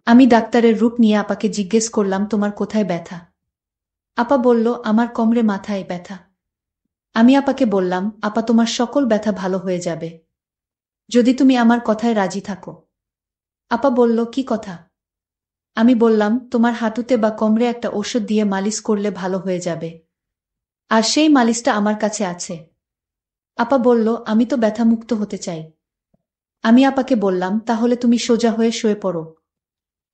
আমি ডাক্তারের রূপ নিয়ে আপাকে জিজ্ঞেস করলাম, তোমার কোথায় ব্যথা? আপা বলল, আমার কোমরে মাথায় ব্যথা। আমি আপাকে বললাম, আপা তোমার সকল ব্যথা ভালো হয়ে যাবে যদি তুমি আমার কথায় রাজি থাকো। আপা বলল, কি কথা? আমি বললাম, তোমার হাঁটুতে বা কোমরে একটা ঔষধ দিয়ে মালিশ করলে ভালো হয়ে যাবে, আর সেই মালিশটা আমার কাছে আছে। আপা বলল, আমি তো ব্যথামুক্ত হতে চাই। আমি আপাকে বললাম, তাহলে তুমি সোজা হয়ে শুয়ে পড়ো।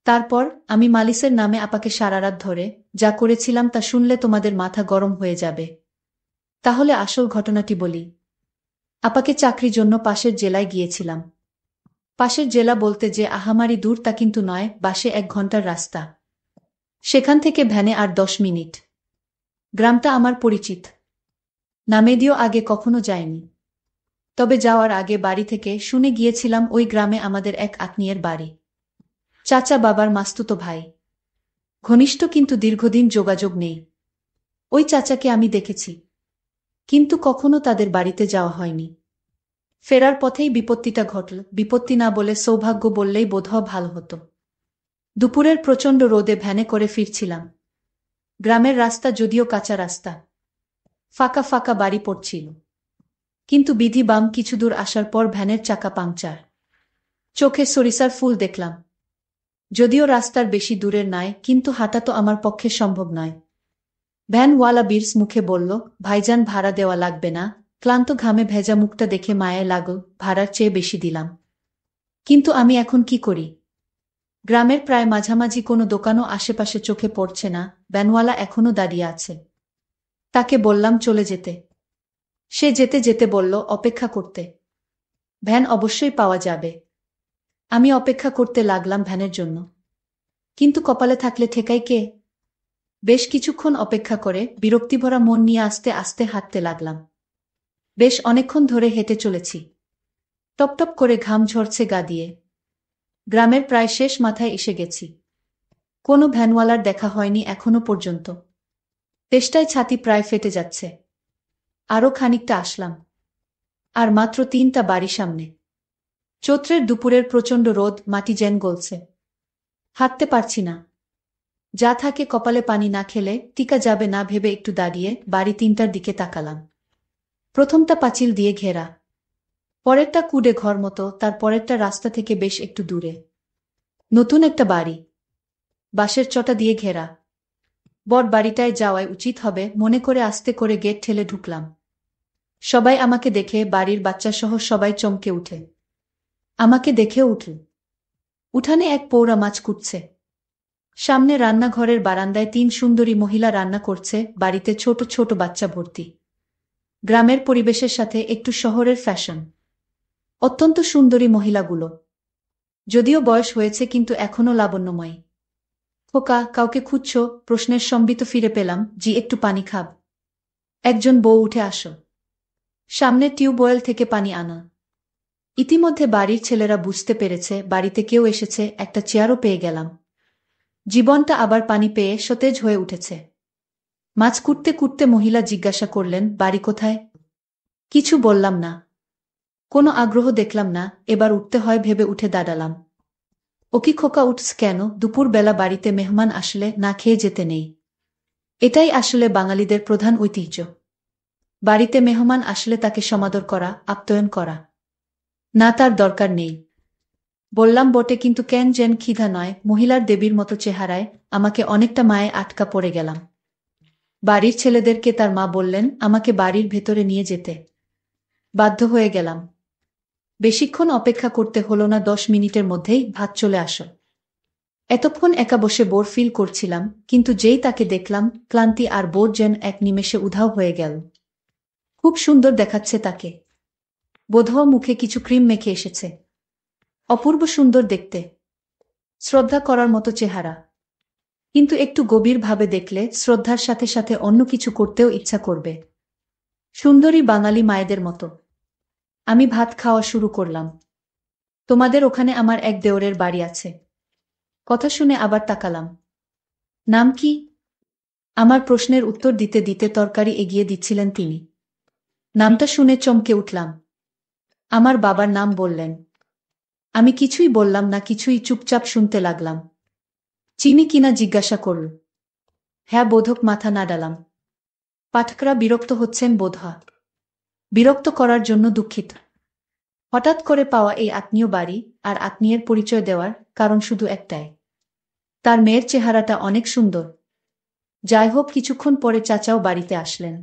তারপর আমি মালিশের নামে আপাকে সারারাত ধরে যা করেছিলাম তা শুনলে তোমাদের মাথা গরম হয়ে যাবে। তাহলে আসল ঘটনাটি বলি। আপাকে চাকরির জন্য পাশের জেলায় গিয়েছিলাম। পাশের জেলা বলতে যে আহামারি দূর তা কিন্তু নয়, বাসে 1 ঘন্টার রাস্তা। সেখান থেকে ভ্যানে আর 10 মিনিট। গ্রামটা আমার পরিচিত, নামেদিও আগে কখনো যায়নি। তবে যাওয়ার আগে বাড়ি থেকে শুনে গিয়েছিলাম ওই গ্রামে আমাদের এক আত্মীয়ের বাড়ি। চাচা বাবার মাস্তুতো ভাই। ঘনিষ্ঠ, কিন্তু দীর্ঘদিন যোগাযোগ নেই। ওই চাচাকে আমি দেখেছি, কিন্তু কখনো তাদের বাড়িতে যাওয়া হয়নি। ফেরার পথেই বিপত্তিটা ঘটল। বিপত্তি না বলে সৌভাগ্য বললেই বোধহয় ভালো হতো। দুপুরের প্রচণ্ড রোদে ভ্যানে করে ফিরছিলাম। গ্রামের রাস্তা যদিও কাঁচা রাস্তা, ফাঁকা ফাঁকা বাড়ি পড়ছিল। কিন্তু বিধি বাম কিছু দূর আসার পর ভ্যানের চাকা পাংচার। চোখে সরিষার ফুল দেখলাম। যদিও রাস্তার বেশি দূরের নয়, কিন্তু হাঁটা তো আমার পক্ষে সম্ভব নয়। ভ্যানওয়ালা বিরস মুখে বলল, ভাইজান ভাড়া দেওয়া লাগবে না। ক্লান্ত ঘামে ভেজা মুখটা দেখে মায়ে লাগল, ভাড়ার চেয়ে বেশি দিলাম। কিন্তু আমি এখন কি করি? গ্রামের প্রায় মাঝামাঝি কোনো দোকানও আশেপাশে চোখে পড়ছে না। ভ্যানওয়ালা এখনো দাঁড়িয়ে আছে। তাকে বললাম চলে যেতে। সে যেতে যেতে বলল, অপেক্ষা করতে। ভ্যান অবশ্যই পাওয়া যাবে। আমি অপেক্ষা করতে লাগলাম ভ্যানের জন্য। কিন্তু কপালে থাকলে ঠেকাই কে? বেশ কিছুক্ষণ অপেক্ষা করে বিরক্তিভরা মন নিয়ে আস্তে আস্তে হাঁটতে লাগলাম। বেশ অনেকক্ষণ ধরে হেঁটে চলেছি। টপটপ করে ঘাম ঝরছে গা দিয়ে। গ্রামের প্রায় শেষ মাথায় এসে গেছি। কোনো ভ্যানওয়ালার দেখা হয়নি এখনো পর্যন্ত। তেষ্টায় ছাতি প্রায় ফেটে যাচ্ছে। আরও খানিকটা আসলাম। আর মাত্র 3টা বাড়ি সামনে। চৈত্রের দুপুরের প্রচণ্ড রোদ, মাটি যেন গলছে। হাঁটতে পারছি না। যা থাকে কপালে পানি না খেলে টিকা যাবে না ভেবে একটু দাঁড়িয়ে বাড়ি 3টার দিকে তাকালাম। প্রথমটা পাঁচিল দিয়ে ঘেরা, পরেরটা কুডে ঘর মতো, তার পরেরটা রাস্তা থেকে বেশ একটু দূরে। নতুন একটা বাড়ি, বাঁশের চটা দিয়ে ঘেরা। বট বাড়িটায় যাওয়াই উচিত হবে মনে করে আস্তে করে গেট ঠেলে ঢুকলাম। সবাই আমাকে দেখে, বাড়ির বাচ্চাসহ সবাই চমকে উঠে। আমাকে দেখেও উঠল। উঠানে এক পৌরা মাছ কুটছে। সামনে রান্নাঘরের বারান্দায় 3 সুন্দরী মহিলা রান্না করছে, বাড়িতে ছোট ছোট বাচ্চা ভর্তি। গ্রামের পরিবেশের সাথে একটু শহরের ফ্যাশন। অত্যন্ত সুন্দরী মহিলাগুলো। যদিও বয়স হয়েছে কিন্তু এখনো লাবণ্যময়ী। খোকা, কাউকে খুঁজছো? প্রশ্নের সম্বিত ফিরে পেলাম, জি, একটু পানি খাব? একজন বউ উঠে আসো। সামনের টিউবওয়েল থেকে পানি আনা। ইতিমধ্যে বাড়ির ছেলেরা বুঝতে পেরেছে বাড়িতে কেউ এসেছে, একটা চেয়ারও পেয়ে গেলাম। জীবনটা আবার পানি পেয়ে সতেজ হয়ে উঠেছে। মাছ কুটতে কুটতে মহিলা জিজ্ঞাসা করলেন, বাড়ি কোথায়? কিছু বললাম না। কোনো আগ্রহ দেখলাম না, এবার উঠতে হয় ভেবে উঠে দাঁড়ালাম। ও কি খোকা, উঠস কেন? দুপুরবেলা বাড়িতে মেহমান আসলে না খেয়ে যেতে নেই। এটাই আসলে বাঙালিদের প্রধান ঐতিহ্য। বাড়িতে মেহমান আসলে তাকে সমাদর করা, আপ্যায়ন করা। না, তার দরকার নেই। বললাম বটে, কিন্তু কেন যেন ক্ষিধা নয়। মহিলার দেবীর মতো চেহারায় আমাকে অনেকটা মায়ে আটকা পড়ে গেলাম। বাড়ির ছেলেদেরকে তার মা বললেন আমাকে বাড়ির ভেতরে নিয়ে যেতে। বাধ্য হয়ে গেলাম। বেশিক্ষণ অপেক্ষা করতে হলো না, 10 মিনিটের মধ্যেই ভাত চলে আসো। এতক্ষণ একা বসে বোর ফিল করছিলাম, কিন্তু যেই তাকে দেখলাম, ক্লান্তি আর বোর যেন এক নিমেষে উধাও হয়ে গেল। খুব সুন্দর দেখাচ্ছে তাকে। বোধহয় মুখে কিছু ক্রিম মেখে এসেছে। অপূর্ব সুন্দর দেখতে। শ্রদ্ধা করার মতো চেহারা। কিন্তু একটু গভীরভাবে দেখলে শ্রদ্ধার সাথে সাথে অন্য কিছু করতেও ইচ্ছা করবে। সুন্দরী বাঙালি মায়েদের মতো। আমি ভাত খাওয়া শুরু করলাম। তোমাদের ওখানে আমার এক দেওরের বাড়ি আছে। কথা শুনে আবার তাকালাম। নাম কি? আমার প্রশ্নের উত্তর দিতে দিতে তরকারি এগিয়ে দিচ্ছিলেন তিনি। নামটা শুনে চমকে উঠলাম। আমার বাবার নাম বললেন। আমি কিছুই বললাম না, কিছুই চুপচাপ শুনতে লাগলাম। চিনি কিনা জিজ্ঞাসা করল। হ্যাঁ বোধক মাথা নাড়ালাম। পাঠকরা বিরক্ত হচ্ছেন বোধহয়। বিরক্ত করার জন্য দুঃখিত। হঠাৎ করে পাওয়া এই আত্মীয় বাড়ি আর আত্মীয়ের পরিচয় দেওয়ার কারণ শুধু একটাই, তার মেয়ের চেহারাটা অনেক সুন্দর। যাই হোক, কিছুক্ষণ পরে চাচাও বাড়িতে আসলেন।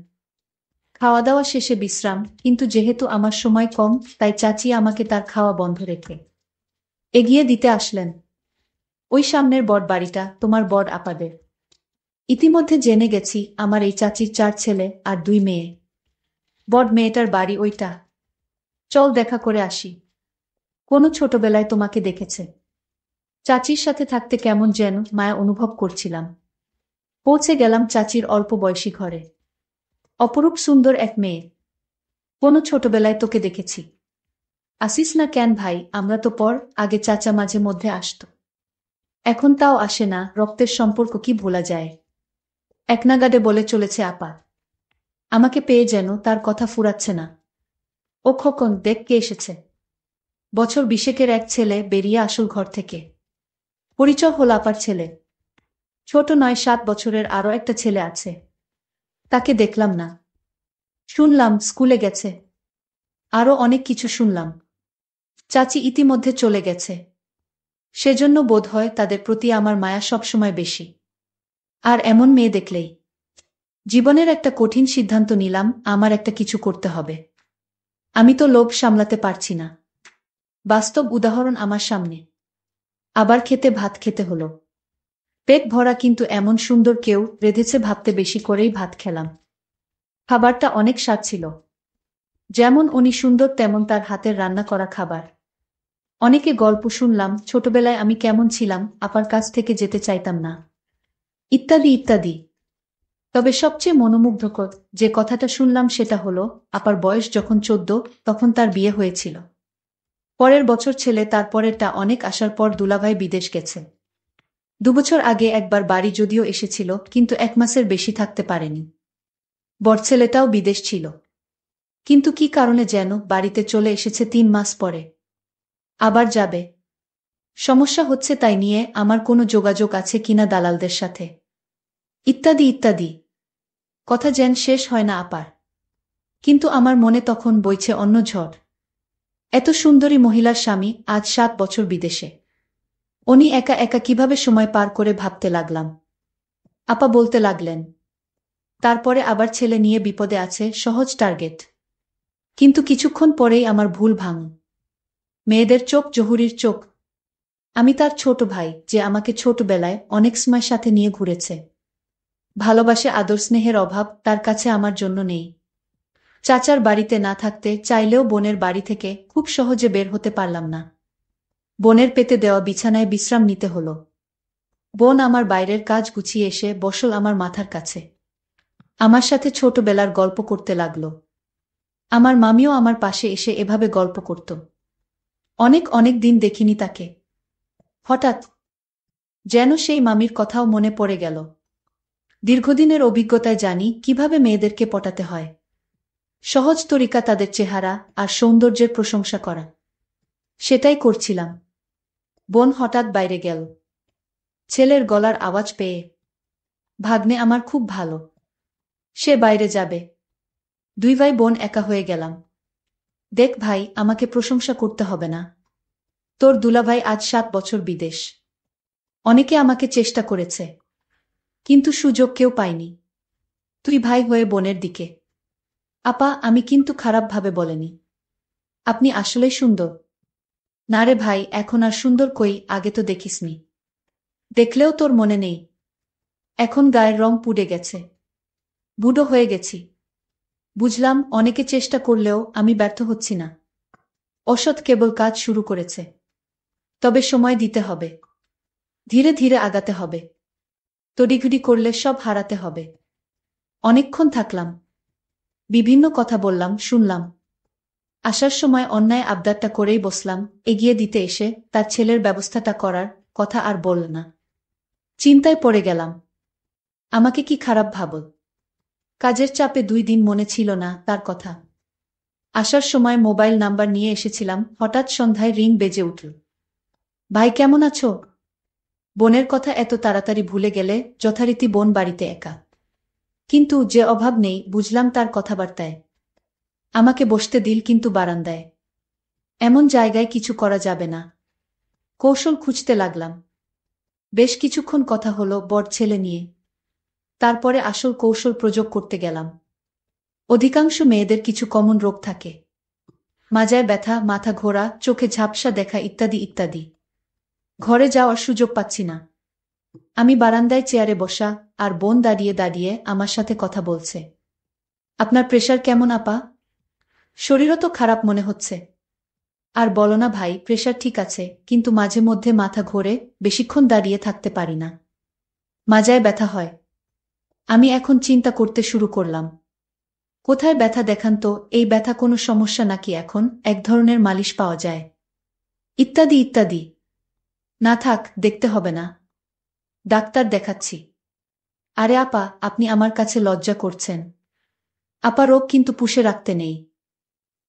খাওয়া দাওয়া শেষে বিশ্রাম, কিন্তু যেহেতু আমার সময় কম তাই চাচি আমাকে তার খাওয়া বন্ধ রেখে এগিয়ে দিতে আসলেন। ওই সামনের বড় বাড়িটা তোমার বড় আপাদের। ইতিমধ্যে জেনে গেছি আমার এই চাচির 4 ছেলে আর 2 মেয়ে। বড় মেয়েটার বাড়ি ওইটা। চল দেখা করে আসি। কোনো ছোটবেলায় তোমাকে দেখেছে। চাচির সাথে থাকতে কেমন যেন মায়া অনুভব করছিলাম। পৌঁছে গেলাম চাচির অল্প বয়সী ঘরে। অপরূপ সুন্দর এক মেয়ে। কোনো ছোটবেলায় তোকে দেখেছি। আসিস না কেন ভাই? আমরা তো পর আগে চাচা মাঝে মধ্যে আসত। এখন তাও আসে না। রক্তের সম্পর্ক কি ভোলা যায়? একনাগাড়ে বলে চলেছে আপা। আমাকে পেয়ে যেন তার কথা ফুরাচ্ছে না। ও খোকন, দেখ কে এসেছে। বছর 20 এক ছেলে বেরিয়ে আসল ঘর থেকে। পরিচয় হল আপার ছেলে। ছোট নয়, 7 বছরের আরও একটা ছেলে আছে। তাকে দেখলাম না। শুনলাম স্কুলে গেছে। আরও অনেক কিছু শুনলাম। চাচি ইতিমধ্যে চলে গেছে। সেজন্য বোধহয় তাদের প্রতি আমার মায়া সবসময় বেশি। আর এমন মেয়ে দেখলেই জীবনের একটা কঠিন সিদ্ধান্ত নিলাম, আমার একটা কিছু করতে হবে। আমি তো লোভ সামলাতে পারছি না। বাস্তব উদাহরণ আমার সামনে। আবার খেতে ভাত খেতে হলো। পেট ভরা, কিন্তু এমন সুন্দর কেউ রেঁধেছে ভাবতে বেশি করেই ভাত খেলাম। খাবারটা অনেক স্বাদ ছিল। যেমন উনি সুন্দর তেমন তার হাতের রান্না করা খাবার। অনেকে গল্প শুনলাম, ছোটবেলায় আমি কেমন ছিলাম, আপার কাছ থেকে যেতে চাইতাম না, ইত্যাদি ইত্যাদি। তবে সবচেয়ে মনোমুগ্ধকর যে কথাটা শুনলাম সেটা হলো, আপার বয়স যখন 14 তখন তার বিয়ে হয়েছিল। পরের বছর ছেলে, তারপরেরটা অনেক আসার পর দুলাভাই বিদেশ গেছে। 2 বছর আগে একবার বাড়ি যদিও এসেছিল, কিন্তু 1 মাসের বেশি থাকতে পারেনি। বড় ছেলেটাও বিদেশ ছিল, কিন্তু কি কারণে যেন বাড়িতে চলে এসেছে 3 মাস পরে। আবার যাবে। সমস্যা হচ্ছে তাই নিয়ে আমার কোনো যোগাযোগ আছে কিনা দালালদের সাথে, ইত্যাদি ইত্যাদি। কথা যেন শেষ হয় না আপার। কিন্তু আমার মনে তখন বইছে অন্য ঝড়। এত সুন্দরী মহিলার স্বামী আজ 7 বছর বিদেশে। উনি একা একা কিভাবে সময় পার করে ভাবতে লাগলাম। আপা বলতে লাগলেন, তারপরে আবার ছেলে নিয়ে বিপদে আছে, সহজ টার্গেট। কিন্তু কিছুক্ষণ পরেই আমার ভুল ভাঙল। মেয়েদের চোখ জহুরির চোখ। আমি তার ছোট ভাই, যে আমাকে ছোটবেলায় অনেক সময় সাথে নিয়ে ঘুরেছে। ভালোবাসে, আদর স্নেহের অভাব তার কাছে আমার জন্য নেই। চাচার বাড়িতে না থাকতে চাইলেও বোনের বাড়ি থেকে খুব সহজে বের হতে পারলাম না। বোনের পেতে দেওয়া বিছানায় বিশ্রাম নিতে হলো। বোন আমার বাইরের কাজ গুছিয়ে এসে বসল আমার মাথার কাছে। আমার সাথে ছোটবেলার গল্প করতে লাগল। আমার মামিও আমার পাশে এসে এভাবে গল্প করত। অনেক অনেক দিন দেখিনি তাকে। হঠাৎ যেন সেই মামির কথাও মনে পড়ে গেল। দীর্ঘদিনের অভিজ্ঞতায় জানি কিভাবে মেয়েদেরকে পটাতে হয়। সহজ তরিকা তাদের চেহারা আর সৌন্দর্যের প্রশংসা করা। সেটাই করছিলাম। বোন হঠাৎ বাইরে গেল। ছেলের গলার আওয়াজ পেয়ে। ভাগ্নে আমার খুব ভালো। সে বাইরে যাবে। 2 ভাই বোন একা হয়ে গেলাম। দেখ ভাই, আমাকে প্রশংসা করতে হবে না। তোর দুলাভাই আজ 7 বছর বিদেশ। অনেকে আমাকে চেষ্টা করেছে, কিন্তু সুযোগ কেউ পায়নি। তুই ভাই হয়ে বোনের দিকে। আপা, আমি কিন্তু খারাপভাবে বলেনি। আপনি আসলেই সুন্দর। না রে ভাই, এখন আর সুন্দর কই, আগে তো দেখিসনি। দেখলেও তোর মনে নেই। এখন গায়ের রং পুড়ে গেছে। বুড়ো হয়ে গেছি। বুঝলাম, অনেকে চেষ্টা করলেও আমি ব্যর্থ হচ্ছি না। অসৎ কেবল কাজ শুরু করেছে। তবে সময় দিতে হবে। ধীরে ধীরে আগাতে হবে। তড়িঘড়ি করলে সব হারাতে হবে। অনেকক্ষণ থাকলাম। বিভিন্ন কথা বললাম, শুনলাম। আসার সময় অন্যায় আবদারটা করেই বসলাম। এগিয়ে দিতে এসে তার ছেলের ব্যবস্থাটা করার কথা আর বলল না। চিন্তায় পড়ে গেলাম। আমাকে কি খারাপ ভাবল? কাজের চাপে 2 দিন মনে ছিল না তার কথা। আসার সময় মোবাইল নাম্বার নিয়ে এসেছিলাম, হঠাৎ সন্ধ্যায় রিং বেজে উঠল। ভাই কেমন আছো? বোনের কথা এত তাড়াতাড়ি ভুলে গেলে? যথারীতি বোন বাড়িতে একা। কিন্তু যে অভাব নেই বুঝলাম তার কথাবার্তায়। আমাকে বসতে দিল কিন্তু বারান্দায়। এমন জায়গায় কিছু করা যাবে না। কৌশল খুঁজতে লাগলাম। বেশ কিছুক্ষণ কথা হলো বড় ছেলে নিয়ে। তারপরে আসল কৌশল প্রয়োগ করতে গেলাম। অধিকাংশ মেয়েদের কিছু কমন রোগ থাকে। মাজায় ব্যথা, মাথা ঘোরা, চোখে ঝাপসা দেখা ইত্যাদি ইত্যাদি। ঘরে যাওয়ার সুযোগ পাচ্ছি না। আমি বারান্দায় চেয়ারে বসা, আর বোন দাঁড়িয়ে দাঁড়িয়ে আমার সাথে কথা বলছে। আপনার প্রেশার কেমন আপা? শরীরও তো খারাপ মনে হচ্ছে। আর বলো না ভাই, প্রেশার ঠিক আছে, কিন্তু মাঝে মধ্যে মাথা ঘোরে, বেশিক্ষণ দাঁড়িয়ে থাকতে পারি না। মাজায় ব্যথা হয়। আমি এখন চিন্তা করতে শুরু করলাম। কোথায় ব্যথা দেখান তো, এই ব্যথা কোনো সমস্যা নাকি এখন এক ধরনের মালিশ পাওয়া যায়? ইত্যাদি ইত্যাদি। না থাক, দেখতে হবে না। ডাক্তার দেখাচ্ছি। আরে আপা, আপনি আমার কাছে লজ্জা করছেন। আপা রোগ কিন্তু পুষে রাখতে নেই।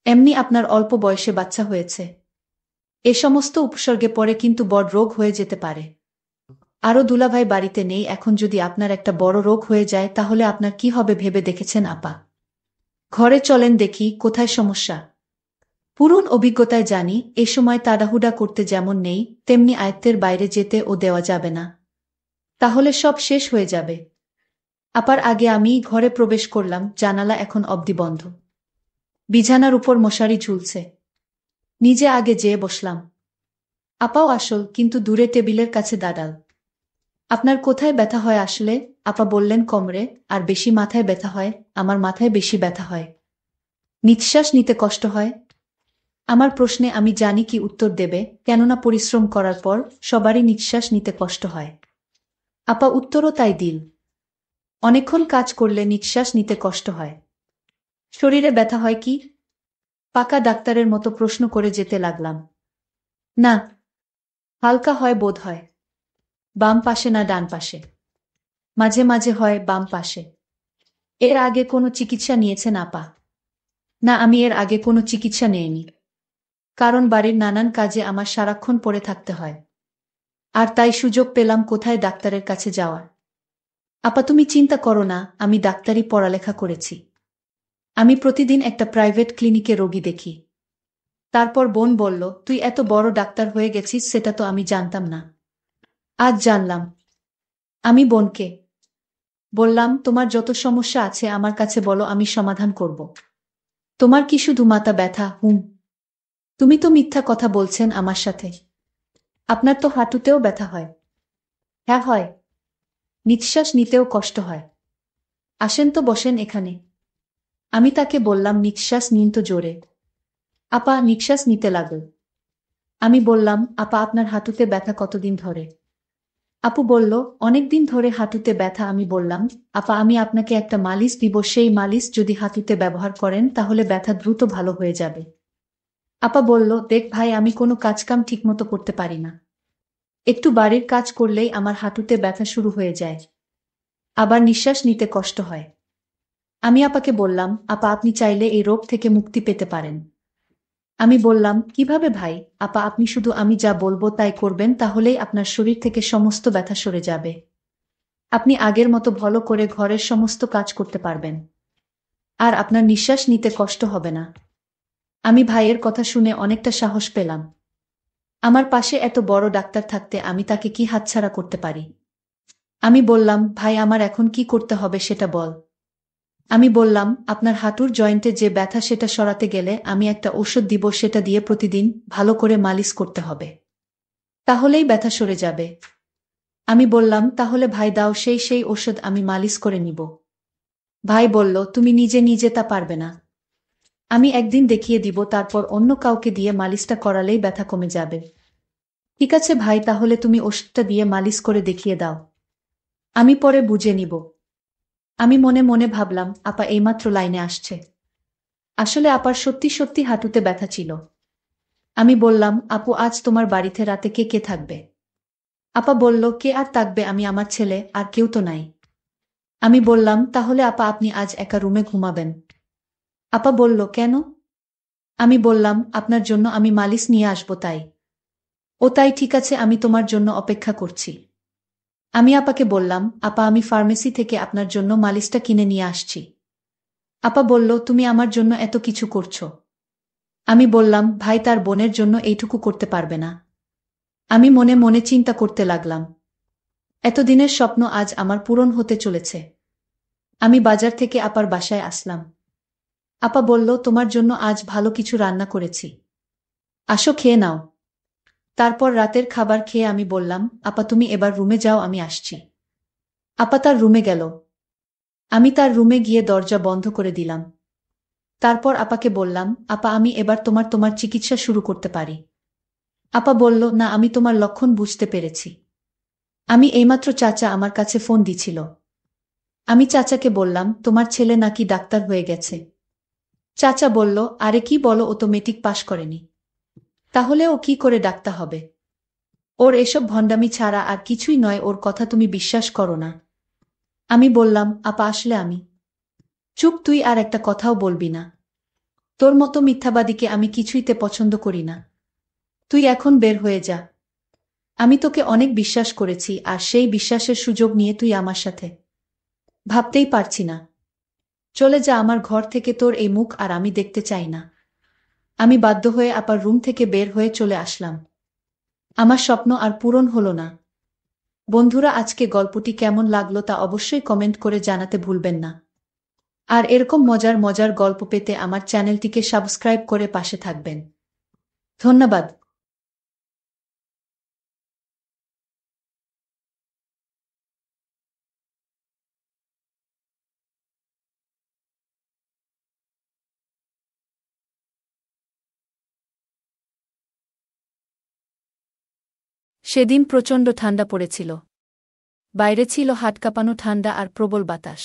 এমনি আপনার অল্প বয়সে বাচ্চা হয়েছে। এ সমস্ত উপসর্গে পরে কিন্তু বড় রোগ হয়ে যেতে পারে। আরও দুলাভাই বাড়িতে নেই, এখন যদি আপনার একটা বড় রোগ হয়ে যায় তাহলে আপনার কি হবে ভেবে দেখেছেন আপা? ঘরে চলেন দেখি কোথায় সমস্যা। পুরন অভিজ্ঞতায় জানি এ সময় তাড়াহুড়া করতে যেমন নেই, তেমনি আয়ত্তের বাইরে যেতে ও দেওয়া যাবে না। তাহলে সব শেষ হয়ে যাবে। আপার আগে আমি ঘরে প্রবেশ করলাম, জানালা এখন অবধি বন্ধ। বিছানার উপর মশারি ঝুলছে। নিজে আগে যেয়ে বসলাম। আপাও আসল, কিন্তু দূরে টেবিলের কাছে দাঁড়াল। আপনার কোথায় ব্যথা হয় আসলে? আপা বললেন কোমরে, আর বেশি মাথায় ব্যথা হয়। আমার মাথায় বেশি ব্যথা হয়। নিঃশ্বাস নিতে কষ্ট হয়। আমার প্রশ্নে আমি জানি কি উত্তর দেবে, কেননা পরিশ্রম করার পর সবারই নিঃশ্বাস নিতে কষ্ট হয়। আপা উত্তরও তাই দিল। অনেকক্ষণ কাজ করলে নিঃশ্বাস নিতে কষ্ট হয়। শরীরে ব্যথা হয় কি? পাকা ডাক্তারের মতো প্রশ্ন করে যেতে লাগলাম। না, হালকা হয় বোধ হয়। বাম পাশে না ডান পাশে? মাঝে মাঝে হয় বাম পাশে। এর আগে কোনো চিকিৎসা নিয়েছেন আপা? না, আমি এর আগে কোনো চিকিৎসা নেইনি। কারণ বাড়ির নানান কাজে আমার সারাক্ষণ পড়ে থাকতে হয়। আর তাই সুযোগ পেলাম কোথায় ডাক্তারের কাছে যাওয়ার। আপা তুমি চিন্তা করো না, আমি ডাক্তারি পড়ালেখা করেছি। আমি প্রতিদিন একটা প্রাইভেট ক্লিনিকে রোগী দেখি। তারপর বোন বলল, তুই এত বড় ডাক্তার হয়ে গেছিস, সেটা তো আমি জানতাম না। আজ জানলাম। আমি বোনকে বললাম, তোমার যত সমস্যা আছে আমার কাছে বলো, আমি সমাধান করব। তোমার কি শুধু মাথা ব্যথা? তুমি তো মিথ্যা কথা বলছেন আমার সাথে। আপনার তো হাঁটুতেও ব্যথা হয়। হ্যাঁ হয়। নিঃশ্বাস নিতেও কষ্ট হয়। আসেন তো বসেন এখানে। আমি তাকে বললাম, নিঃশ্বাস নিন তো জোরে। আপা নিঃশ্বাস নিতে লাগল। আমি বললাম, আপা আপনার হাঁটুতে ব্যথা কতদিন ধরে? আপু বলল, অনেক দিন ধরে হাঁটুতে ব্যথা। আমি বললাম, আপা আমি আপনাকে একটা মালিশ দিব, সেই মালিশ যদি হাঁটুতে ব্যবহার করেন তাহলে ব্যথা দ্রুত ভালো হয়ে যাবে। আপা বলল, দেখ ভাই, আমি কোনো কাজকাম ঠিকমতো করতে পারি না। একটু বাড়ির কাজ করলেই আমার হাঁটুতে ব্যথা শুরু হয়ে যায়। আবার নিঃশ্বাস নিতে কষ্ট হয়। আমি আপাকে বললাম, আপা আপনি চাইলে এই রোগ থেকে মুক্তি পেতে পারেন। আমি বললাম, কিভাবে ভাই? আপা আপনি শুধু আমি যা বলবো তাই করবেন, তাহলেই আপনার শরীর থেকে সমস্ত ব্যথা সরে যাবে। আপনি আগের মতো ভালো করে ঘরের সমস্ত কাজ করতে পারবেন। আর আপনার নিঃশ্বাস নিতে কষ্ট হবে না। আমি ভাইয়ের কথা শুনে অনেকটা সাহস পেলাম। আমার পাশে এত বড় ডাক্তার থাকতে আমি তাকে কি হাতছাড়া করতে পারি? আমি বললাম, ভাই আমার এখন কি করতে হবে সেটা বল। আমি বললাম, আপনার হাঁটুর জয়েন্টে যে ব্যথা সেটা সরাতে গেলে আমি একটা ঔষধ দিব, সেটা দিয়ে প্রতিদিন ভালো করে মালিশ করতে হবে। তাহলেই ব্যথা সরে যাবে। আমি বললাম, তাহলে ভাই দাও সেই ওষুধ, আমি মালিশ করে নিব। ভাই বলল, তুমি নিজে নিজে তা পারবে না। আমি একদিন দেখিয়ে দিব, তারপর অন্য কাউকে দিয়ে মালিশটা করালেই ব্যথা কমে যাবে। ঠিক আছে ভাই, তাহলে তুমি ওষুধটা দিয়ে মালিশ করে দেখিয়ে দাও। আমি পরে বুঝে নিব। আমি মনে মনে ভাবলাম, আপা এইমাত্র লাইনে আসছে। আসলে আপার সত্যি সত্যি হাঁটুতে ব্যথা ছিল। আমি বললাম, আপু আজ তোমার বাড়িতে রাতে কে কে থাকবে? আপা বলল, কে আর থাকবে, আমি আমার ছেলে, আর কেউ তো নাই। আমি বললাম, তাহলে আপা আপনি আজ একা রুমে ঘুমাবেন? আপা বলল, কেন? আমি বললাম, আপনার জন্য আমি মালিশ নিয়ে আসবো তাই। ও তাই, ঠিক আছে, আমি তোমার জন্য অপেক্ষা করছি। আমি আপাকে বললাম, আপা আমি ফার্মেসি থেকে আপনার জন্য মালিশটা কিনে নিয়ে আসছি। আপা বলল, তুমি আমার জন্য এত কিছু করছো। আমি বললাম, ভাই তার বোনের জন্য এইটুকু করতে পারবে না। আমি মনে মনে চিন্তা করতে লাগলাম। এতদিনের স্বপ্ন আজ আমার পূরণ হতে চলেছে। আমি বাজার থেকে আপার বাসায় আসলাম। আপা বলল, তোমার জন্য আজ ভালো কিছু রান্না করেছি। আসো খেয়ে নাও। তারপর রাতের খাবার খেয়ে আমি বললাম, আপা তুমি এবার রুমে যাও, আমি আসছি। আপা তার রুমে গেল। আমি তার রুমে গিয়ে দরজা বন্ধ করে দিলাম। তারপর আপাকে বললাম, আপা আমি এবার তোমার চিকিৎসা শুরু করতে পারি। আপা বলল, না আমি তোমার লক্ষণ বুঝতে পেরেছি। আমি এইমাত্র চাচা আমার কাছে ফোন দিছিল। আমি চাচাকে বললাম, তোমার ছেলে নাকি ডাক্তার হয়ে গেছে। চাচা বলল, আরে কি বলো, ও তো মেট্রিক পাশ করেনি। তাহলে ও কি করে ডাক্তার হবে? ওর এসব ভণ্ডামি ছাড়া আর কিছুই নয়, ওর কথা তুমি বিশ্বাস করো না। আমি বললাম, আপা আসলে আমি। চুপ, তুই আর একটা কথাও বলবি না। তোর মতো মিথ্যাবাদীকে আমি কিছুইতে পছন্দ করি না। তুই এখন বের হয়ে যা। আমি তোকে অনেক বিশ্বাস করেছি, আর সেই বিশ্বাসের সুযোগ নিয়ে তুই আমার সাথে। ভাবতেই পারছি না। চলে যা আমার ঘর থেকে, তোর এই মুখ আর আমি দেখতে চাই না। আমি বাধ্য হয়ে আপার রুম থেকে বের হয়ে চলে আসলাম। আমার স্বপ্ন আর পূরণ হলো না। বন্ধুরা, আজকে গল্পটি কেমন লাগলো তা অবশ্যই কমেন্ট করে জানাতে ভুলবেন না। আর এরকম মজার মজার গল্প পেতে আমার চ্যানেলটিকে সাবস্ক্রাইব করে পাশে থাকবেন। ধন্যবাদ। সেদিন প্রচণ্ড ঠান্ডা পড়েছিল। বাইরে ছিল হাট কাঁপানো ঠান্ডা আর প্রবল বাতাস।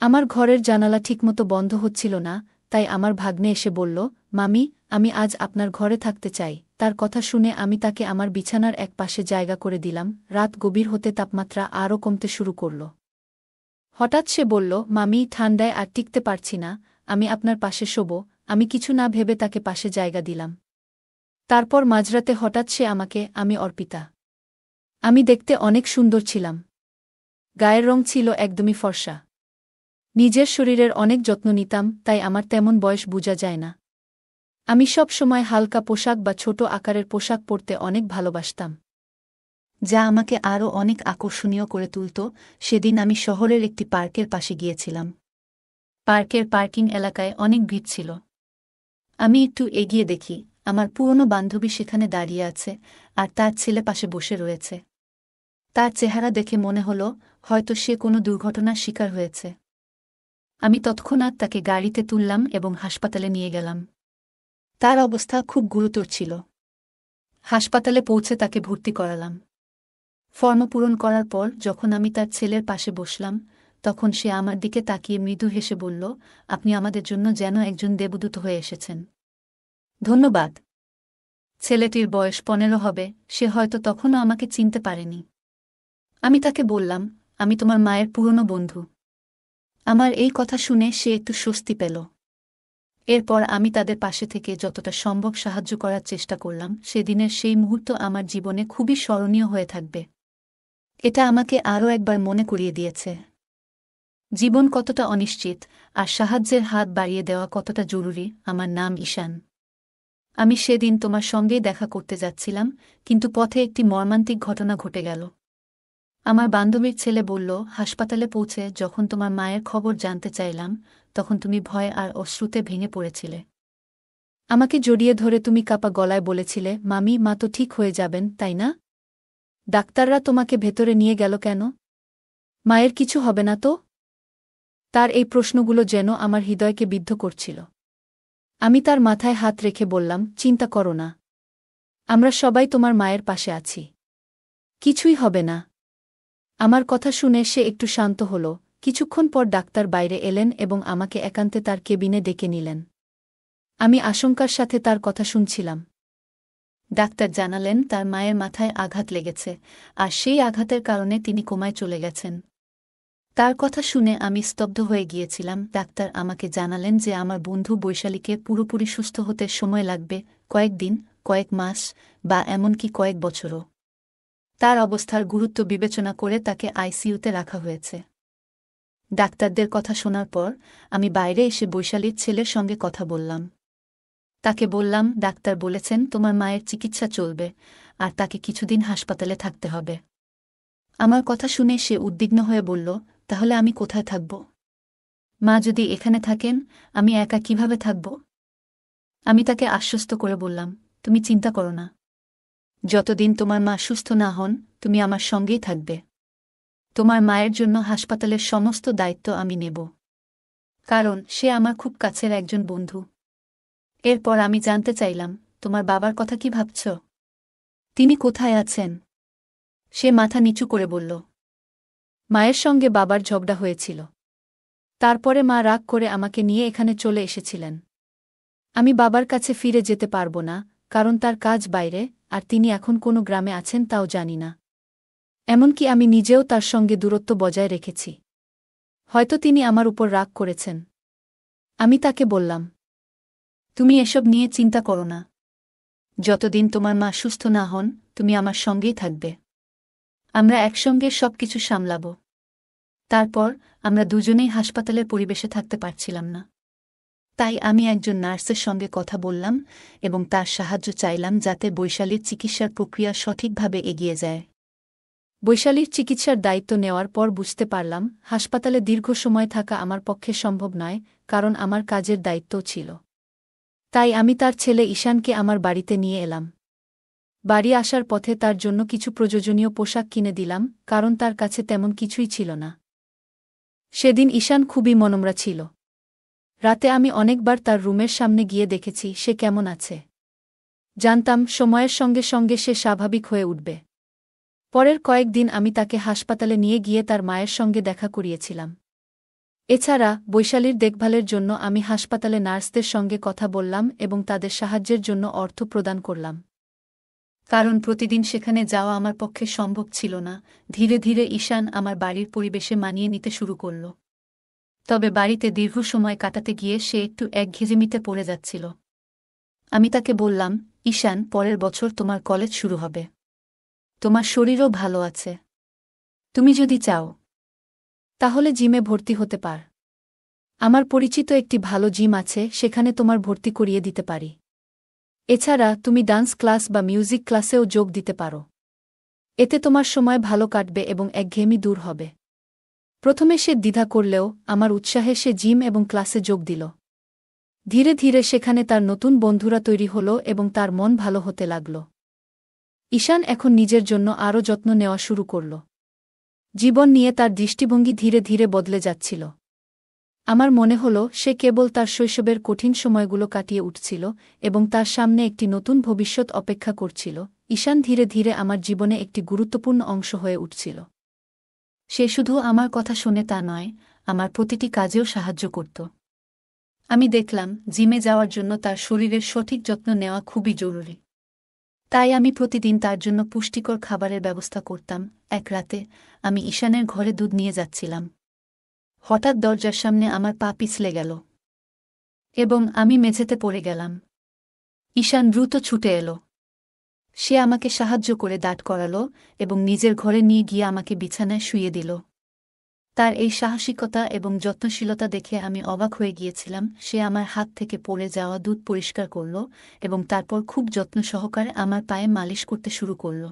আমার ঘরের জানালা ঠিকমতো বন্ধ হচ্ছিল না, তাই আমার ভাগ্নে এসে বলল, মামি, আমি আজ আপনার ঘরে থাকতে চাই। তার কথা শুনে আমি তাকে আমার বিছানার এক পাশে জায়গা করে দিলাম। রাত গভীর হতে তাপমাত্রা আরও কমতে শুরু করল। হঠাৎ সে বলল, মামি, ঠান্ডায় আর টিকতে পারছি না, আমি আপনার পাশে শোব। আমি কিছু না ভেবে তাকে পাশে জায়গা দিলাম। তারপর মাঝরাতে হঠাৎ সে আমাকে, আমি অর্পিতা। আমি দেখতে অনেক সুন্দর ছিলাম। গায়ের রং ছিল একদমই ফর্সা। নিজের শরীরের অনেক যত্ন নিতাম, তাই আমার তেমন বয়স বোঝা যায় না। আমি সব সময় হালকা পোশাক বা ছোট আকারের পোশাক পরতে অনেক ভালোবাসতাম, যা আমাকে আরও অনেক আকর্ষণীয় করে তুলত। সেদিন আমি শহরের একটি পার্কের পাশে গিয়েছিলাম। পার্কের পার্কিং এলাকায় অনেক ভিড় ছিল। আমি একটু এগিয়ে দেখি, আমার পুরনো বান্ধবী সেখানে দাঁড়িয়ে আছে, আর তার ছেলে পাশে বসে রয়েছে। তার চেহারা দেখে মনে হলো হয়তো সে কোনো দুর্ঘটনার শিকার হয়েছে। আমি তৎক্ষণাৎ তাকে গাড়িতে তুললাম এবং হাসপাতালে নিয়ে গেলাম। তার অবস্থা খুব গুরুতর ছিল। হাসপাতালে পৌঁছে তাকে ভর্তি করালাম। ফর্ম পূরণ করার পর যখন আমি তার ছেলের পাশে বসলাম, তখন সে আমার দিকে তাকিয়ে মৃদু হেসে বলল, আপনি আমাদের জন্য যেন একজন দেবদূত হয়ে এসেছেন। ধন্যবাদ। ছেলেটির বয়স 15 হবে, সে হয়তো তখনও আমাকে চিনতে পারেনি। আমি তাকে বললাম, আমি তোমার মায়ের পুরনো বন্ধু। আমার এই কথা শুনে সে একটু স্বস্তি পেল। এরপর আমি তাদের পাশে থেকে যতটা সম্ভব সাহায্য করার চেষ্টা করলাম। সেদিনের সেই মুহূর্ত আমার জীবনে খুবই স্মরণীয় হয়ে থাকবে। এটা আমাকে আরও একবার মনে করিয়ে দিয়েছে জীবন কতটা অনিশ্চিত, আর সাহায্যের হাত বাড়িয়ে দেওয়া কতটা জরুরি। আমার নাম ঈশান। আমি সেদিন তোমার সঙ্গেই দেখা করতে যাচ্ছিলাম, কিন্তু পথে একটি মর্মান্তিক ঘটনা ঘটে গেল। আমার বান্ধবীর ছেলে বলল, হাসপাতালে পৌঁছে যখন তোমার মায়ের খবর জানতে চাইলাম, তখন তুমি ভয় আর অশ্রুতে ভেঙে পড়েছিলে। আমাকে জড়িয়ে ধরে তুমি কাপা গলায় বলেছিলে, মামি, মা তো ঠিক হয়ে যাবেন, তাই না? ডাক্তাররা তোমাকে ভেতরে নিয়ে গেল কেন? মায়ের কিছু হবে না তো? তার এই প্রশ্নগুলো যেন আমার হৃদয়কে বিদ্ধ করছিল। আমি তার মাথায় হাত রেখে বললাম, চিন্তা করো না। আমরা সবাই তোমার মায়ের পাশে আছি। কিছুই হবে না। আমার কথা শুনে সে একটু শান্ত হল। কিছুক্ষণ পর ডাক্তার বাইরে এলেন এবং আমাকে একান্তে তার কেবিনে ডেকে নিলেন। আমি আশঙ্কার সাথে তার কথা শুনছিলাম। ডাক্তার জানালেন তার মায়ের মাথায় আঘাত লেগেছে, আর সেই আঘাতের কারণে তিনি কোমায় চলে গেছেন। তার কথা শুনে আমি স্তব্ধ হয়ে গিয়েছিলাম। ডাক্তার আমাকে জানালেন যে আমার বন্ধু বৈশালীকে পুরোপুরি সুস্থ হতে সময় লাগবে, কয়েকদিন, কয়েক মাস, বা এমনকি কয়েক বছরও। তার অবস্থার গুরুত্ব বিবেচনা করে তাকে আইসিইউতে রাখা হয়েছে। ডাক্তারদের কথা শোনার পর আমি বাইরে এসে বৈশালীর ছেলের সঙ্গে কথা বললাম। তাকে বললাম, ডাক্তার বলেছেন তোমার মায়ের চিকিৎসা চলবে, আর তাকে কিছুদিন হাসপাতালে থাকতে হবে। আমার কথা শুনে সে উদ্বিগ্ন হয়ে বলল, তাহলে আমি কোথায় থাকব? মা যদি এখানে থাকেন, আমি একা কিভাবে থাকব? আমি তাকে আশ্বস্ত করে বললাম, তুমি চিন্তা করো না। যতদিন তোমার মা সুস্থ না হন, তুমি আমার সঙ্গেই থাকবে। তোমার মায়ের জন্য হাসপাতালের সমস্ত দায়িত্ব আমি নেব, কারণ সে আমার খুব কাছের একজন বন্ধু। এরপর আমি জানতে চাইলাম, তোমার বাবার কথা কি ভাবছ? তিনি কোথায় আছেন? সে মাথা নিচু করে বলল, মায়ের সঙ্গে বাবার ঝগড়া হয়েছিল। তারপরে মা রাগ করে আমাকে নিয়ে এখানে চলে এসেছিলেন। আমি বাবার কাছে ফিরে যেতে পারব না, কারণ তার কাজ বাইরে, আর তিনি এখন কোনো গ্রামে আছেন তাও জানি না। এমনকি আমি নিজেও তার সঙ্গে দূরত্ব বজায় রেখেছি। হয়তো তিনি আমার উপর রাগ করেছেন। আমি তাকে বললাম, তুমি এসব নিয়ে চিন্তা করো না। যতদিন তোমার মা সুস্থ না হন, তুমি আমার সঙ্গেই থাকবে। আমরা একসঙ্গে সবকিছু সামলাব। তারপর আমরা দুজনেই হাসপাতালের পরিবেশে থাকতে পারছিলাম না। তাই আমি একজন নার্সের সঙ্গে কথা বললাম এবং তার সাহায্য চাইলাম যাতে বৈশালীর চিকিৎসার প্রক্রিয়া সঠিকভাবে এগিয়ে যায়। বৈশালীর চিকিৎসার দায়িত্ব নেওয়ার পর বুঝতে পারলাম, হাসপাতালে দীর্ঘ সময় থাকা আমার পক্ষে সম্ভব নয়, কারণ আমার কাজের দায়িত্বও ছিল। তাই আমি তার ছেলে ঈশানকে আমার বাড়িতে নিয়ে এলাম। বাড়ি আসার পথে তার জন্য কিছু প্রয়োজনীয় পোশাক কিনে দিলাম, কারণ তার কাছে তেমন কিছুই ছিল না। সেদিন ঈশান খুবই মনমরা ছিল। রাতে আমি অনেকবার তার রুমের সামনে গিয়ে দেখেছি সে কেমন আছে। জানতাম সময়ের সঙ্গে সঙ্গে সে স্বাভাবিক হয়ে উঠবে। পরের কয়েকদিন আমি তাকে হাসপাতালে নিয়ে গিয়ে তার মায়ের সঙ্গে দেখা করিয়েছিলাম। এছাড়া বৈশালীর দেখভালের জন্য আমি হাসপাতালে নার্সদের সঙ্গে কথা বললাম এবং তাদের সাহায্যের জন্য অর্থ প্রদান করলাম। কারণ প্রতিদিন সেখানে যাওয়া আমার পক্ষে সম্ভব ছিল না। ধীরে ধীরে ঈশান আমার বাড়ির পরিবেশে মানিয়ে নিতে শুরু করল। তবে বাড়িতে দীর্ঘ সময় কাটাতে গিয়ে সে একটু একঘেয়েমিতে পড়ে যাচ্ছিল। আমি তাকে বললাম, ঈশান, পরের বছর তোমার কলেজ শুরু হবে। তোমার শরীরও ভালো আছে। তুমি যদি চাও, তাহলে জিমে ভর্তি হতে পার। আমার পরিচিত একটি ভালো জিম আছে, সেখানে তোমার ভর্তি করিয়ে দিতে পারি। এছাড়া তুমি ডান্স ক্লাস বা মিউজিক ক্লাসেও যোগ দিতে পারো। এতে তোমার সময় ভালো কাটবে এবং একঘেয়েমি দূর হবে। প্রথমে সে দ্বিধা করলেও আমার উৎসাহে সে জিম এবং ক্লাসে যোগ দিল। ধীরে ধীরে সেখানে তার নতুন বন্ধুরা তৈরি হল এবং তার মন ভালো হতে লাগল। ঈশান এখন নিজের জন্য আরও যত্ন নেওয়া শুরু করল। জীবন নিয়ে তার দৃষ্টিভঙ্গি ধীরে ধীরে বদলে যাচ্ছিল। আমার মনে হল সে কেবল তার শৈশবের কঠিন সময়গুলো কাটিয়ে উঠছিল এবং তার সামনে একটি নতুন ভবিষ্যৎ অপেক্ষা করছিল। ঈশান ধীরে ধীরে আমার জীবনে একটি গুরুত্বপূর্ণ অংশ হয়ে উঠছিল। সে শুধু আমার কথা শুনে তা নয়, আমার প্রতিটি কাজেও সাহায্য করত। আমি দেখলাম জিমে যাওয়ার জন্য তার শরীরের সঠিক যত্ন নেওয়া খুবই জরুরি। তাই আমি প্রতিদিন তার জন্য পুষ্টিকর খাবারের ব্যবস্থা করতাম। এক রাতে আমি ঈশানের ঘরে দুধ নিয়ে যাচ্ছিলাম। হঠাৎ দরজার সামনে আমার পা পিছলে গেল এবং আমি মেঝেতে পড়ে গেলাম। ঈশান দ্রুত ছুটে এলো। সে আমাকে সাহায্য করে দাঁড় করালো এবং নিজের ঘরে নিয়ে গিয়ে আমাকে বিছানায় শুইয়ে দিল। তার এই সাহসিকতা এবং যত্নশীলতা দেখে আমি অবাক হয়ে গিয়েছিলাম। সে আমার হাত থেকে পড়ে যাওয়া দুধ পরিষ্কার করল এবং তারপর খুব যত্ন সহকারে আমার পায়ে মালিশ করতে শুরু করল।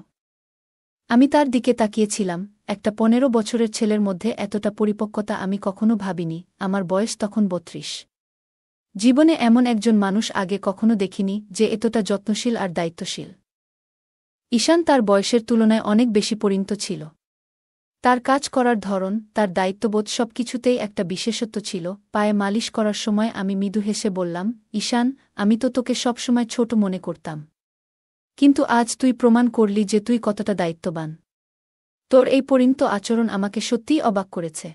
আমি তার দিকে তাকিয়েছিলাম। একটা 15 বছরের ছেলের মধ্যে এতটা পরিপক্কতা আমি কখনো ভাবিনি। আমার বয়স তখন 32। জীবনে এমন একজন মানুষ আগে কখনো দেখিনি যে এতটা যত্নশীল আর দায়িত্বশীল। ঈশান তার বয়সের তুলনায় অনেক বেশি পরিণত ছিল। তার কাজ করার ধরন, তার দায়িত্ববোধ সবকিছুতেই একটা বিশেষত্ব ছিল। পায়ে মালিশ করার সময় আমি মৃদু হেসে বললাম, ঈশান, আমি তো তোকে সবসময় ছোট মনে করতাম। কিন্তু আজ তুই প্রমাণ করলি যে তুই কতটা দায়িত্ববান। তোর এই পরিণত আচরণ আমাকে সত্যিই অবাক করেছে।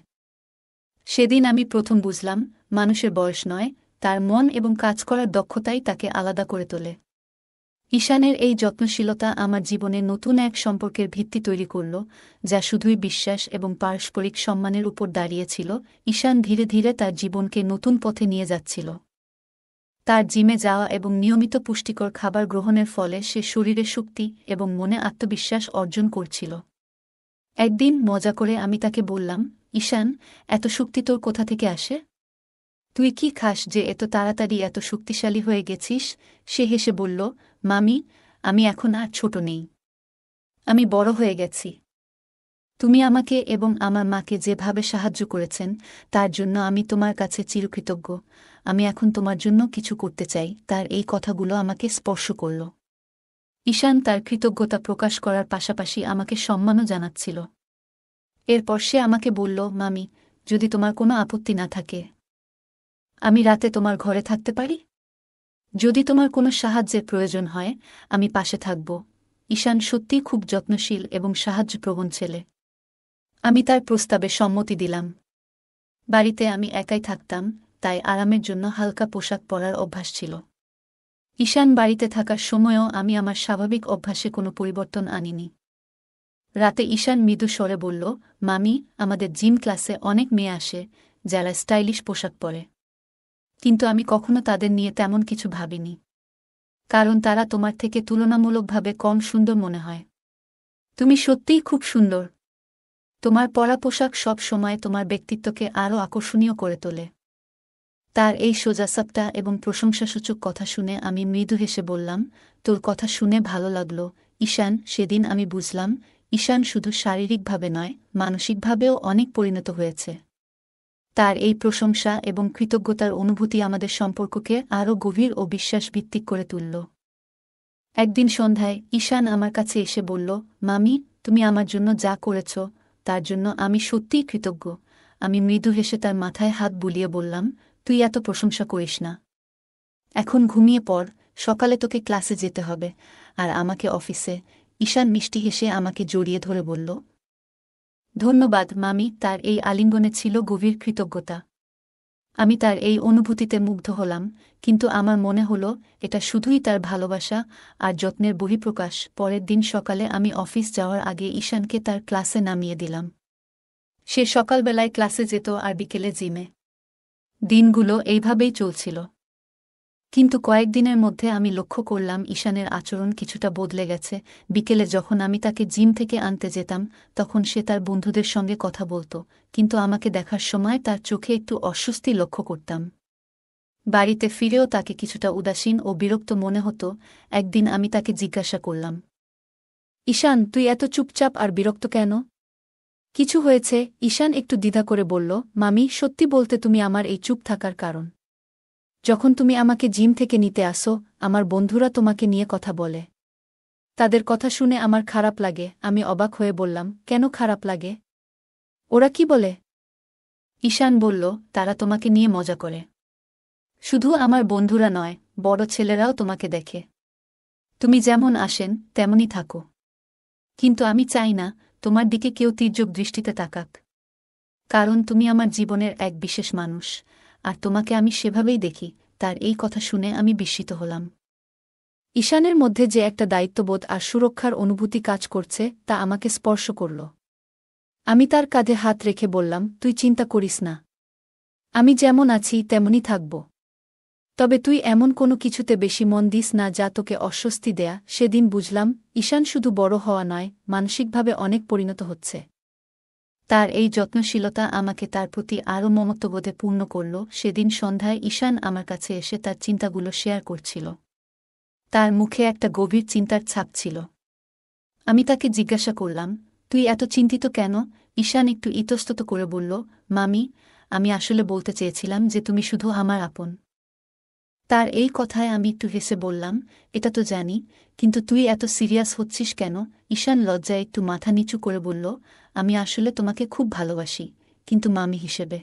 সেদিন আমি প্রথম বুঝলাম, মানুষের বয়স নয়, তার মন এবং কাজ করার দক্ষতাই তাকে আলাদা করে তোলে। ঈশানের এই যত্নশীলতা আমার জীবনে নতুন এক সম্পর্কের ভিত্তি তৈরি করল, যা শুধুই বিশ্বাস এবং পারস্পরিক সম্মানের উপর দাঁড়িয়েছিল। ঈশান ধীরে ধীরে তার জীবনকে নতুন পথে নিয়ে যাচ্ছিল। তার জিমে যাওয়া এবং নিয়মিত পুষ্টিকর খাবার গ্রহণের ফলে সে শরীরে শক্তি এবং মনে আত্মবিশ্বাস অর্জন করছিল। একদিন মজা করে আমি তাকে বললাম, ঈশান, এত শক্তি তোর কোথা থেকে আসে? তুই কি খাস যে এত তাড়াতাড়ি এত শক্তিশালী হয়ে গেছিস? সে হেসে বলল, মামি, আমি এখন আর ছোট নেই। আমি বড় হয়ে গেছি। তুমি আমাকে এবং আমার মাকে যেভাবে সাহায্য করেছেন তার জন্য আমি তোমার কাছে চিরকৃতজ্ঞ। আমি এখন তোমার জন্য কিছু করতে চাই। তার এই কথাগুলো আমাকে স্পর্শ করল। ঈশান তার কৃতজ্ঞতা প্রকাশ করার পাশাপাশি আমাকে সম্মানও জানাচ্ছিল। এরপর সে আমাকে বলল, মামি, যদি তোমার কোনো আপত্তি না থাকে, আমি রাতে তোমার ঘরে থাকতে পারি? যদি তোমার কোনো সাহায্যের প্রয়োজন হয়, আমি পাশে থাকব। ঈশান সত্যিই খুব যত্নশীল এবং সাহায্যপ্রবণ ছেলে। আমি তার প্রস্তাবে সম্মতি দিলাম। বাড়িতে আমি একাই থাকতাম, তাই আরামের জন্য হালকা পোশাক পরার অভ্যাস ছিল। ঈশান বাড়িতে থাকার সময়ও আমি আমার স্বাভাবিক অভ্যাসে কোনো পরিবর্তন আনিনি। রাতে ঈশান মৃদু স্বরে বলল, মামি, আমাদের জিম ক্লাসে অনেক মেয়ে আসে যারা স্টাইলিশ পোশাক পরে, কিন্তু আমি কখনো তাদের নিয়ে তেমন কিছু ভাবিনি, কারণ তারা তোমার থেকে তুলনামূলকভাবে কম সুন্দর মনে হয়। তুমি সত্যিই খুব সুন্দর। তোমার পরা পোশাক সব সময় তোমার ব্যক্তিত্বকে আরও আকর্ষণীয় করে তোলে। তার এই সোজাসাপটা এবং প্রশংসাসূচক কথা শুনে আমি মৃদু হেসে বললাম, তোর কথা শুনে ভালো লাগল, ঈশান। সেদিন আমি বুঝলাম, ঈশান শুধু শারীরিকভাবে নয়, মানসিকভাবেও অনেক পরিণত হয়েছে। তার এই প্রশংসা এবং কৃতজ্ঞতার অনুভূতি আমাদের সম্পর্ককে আরও গভীর ও বিশ্বাসভিত্তিক করে তুলল। একদিন সন্ধ্যায় ঈশান আমার কাছে এসে বলল, মামি, তুমি আমার জন্য যা করেছ তার জন্য আমি সত্যিই কৃতজ্ঞ। আমি মৃদু হেসে তার মাথায় হাত বুলিয়ে বললাম, তুই এত প্রশংসা করিস না। এখন ঘুমিয়ে পড়, সকালে তোকে ক্লাসে যেতে হবে, আর আমাকে অফিসে। ঈশান মিষ্টি হেসে আমাকে জড়িয়ে ধরে বলল, ধন্যবাদ মামি। তার এই আলিঙ্গনে ছিল গভীর কৃতজ্ঞতা। আমি তার এই অনুভূতিতে মুগ্ধ হলাম, কিন্তু আমার মনে হল এটা শুধুই তার ভালোবাসা আর যত্নের বহিঃপ্রকাশ। পরের দিন সকালে আমি অফিস যাওয়ার আগে ঈশানকে তার ক্লাসে নামিয়ে দিলাম। সে সকালবেলায় ক্লাসে যেত আর বিকেলে জিমে। দিনগুলো এইভাবেই চলছিল। কিন্তু কয়েকদিনের মধ্যে আমি লক্ষ্য করলাম ঈশানের আচরণ কিছুটা বদলে গেছে। বিকেলে যখন আমি তাকে জিম থেকে আনতে যেতাম, তখন সে তার বন্ধুদের সঙ্গে কথা বলত, কিন্তু আমাকে দেখার সময় তার চোখে একটু অস্বস্তি লক্ষ্য করতাম। বাড়িতে ফিরেও তাকে কিছুটা উদাসীন ও বিরক্ত মনে হতো। একদিন আমি তাকে জিজ্ঞাসা করলাম, ঈশান, তুই এত চুপচাপ আর বিরক্ত কেন? কিছু হয়েছে? ঈশান একটু দ্বিধা করে বলল, মামি, সত্যি বলতে তুমি আমার এই চুপ থাকার কারণ। যখন তুমি আমাকে জিম থেকে নিতে আসো, আমার বন্ধুরা তোমাকে নিয়ে কথা বলে। তাদের কথা শুনে আমার খারাপ লাগে। আমি অবাক হয়ে বললাম, কেন খারাপ লাগে? ওরা কি বলে? ঈশান বলল, তারা তোমাকে নিয়ে মজা করে। শুধু আমার বন্ধুরা নয়, বড় ছেলেরাও তোমাকে দেখে। তুমি যেমন আসেন তেমনই থাকো। কিন্তু আমি চাই না তোমার দিকে কেউ তির্যক দৃষ্টিতে তাকাক, কারণ তুমি আমার জীবনের এক বিশেষ মানুষ, আর তোমাকে আমি সেভাবেই দেখি। তার এই কথা শুনে আমি বিস্মিত হলাম। ঈশানের মধ্যে যে একটা দায়িত্ববোধ আর সুরক্ষার অনুভূতি কাজ করছে তা আমাকে স্পর্শ করল। আমি তার কাঁধে হাত রেখে বললাম, তুই চিন্তা করিস না। আমি যেমন আছি তেমনই থাকব। তবে তুই এমন কোনো কিছুতে বেশি মন দিস না যা তোকে অস্বস্তি দেয়া। সেদিন বুঝলাম, ঈশান শুধু বড় হওয়া নয়, মানসিকভাবে অনেক পরিণত হচ্ছে। তার এই যত্নশীলতা আমাকে তার প্রতি আরও মমত্ববোধে পূর্ণ করল। সেদিন সন্ধ্যায় ঈশান আমার কাছে এসে তার চিন্তাগুলো শেয়ার করছিল। তার মুখে একটা গভীর চিন্তার ছাপ ছিল। আমি তাকে জিজ্ঞাসা করলাম, তুই এত চিন্তিত কেন? ঈশান একটু ইতস্তত করে বলল, মামি, আমি আসলে বলতে চেয়েছিলাম যে তুমি শুধু আমার আপন। তার এই কথায় আমি একটু হেসে বললাম, এটা তো জানি, কিন্তু তুই এত সিরিয়াস হচ্ছিস কেন? ঈশান লজ্জায় একটু মাথা নিচু করে বলল, আমি আসলে তোমাকে খুব ভালোবাসি, কিন্তু মামি হিসেবে।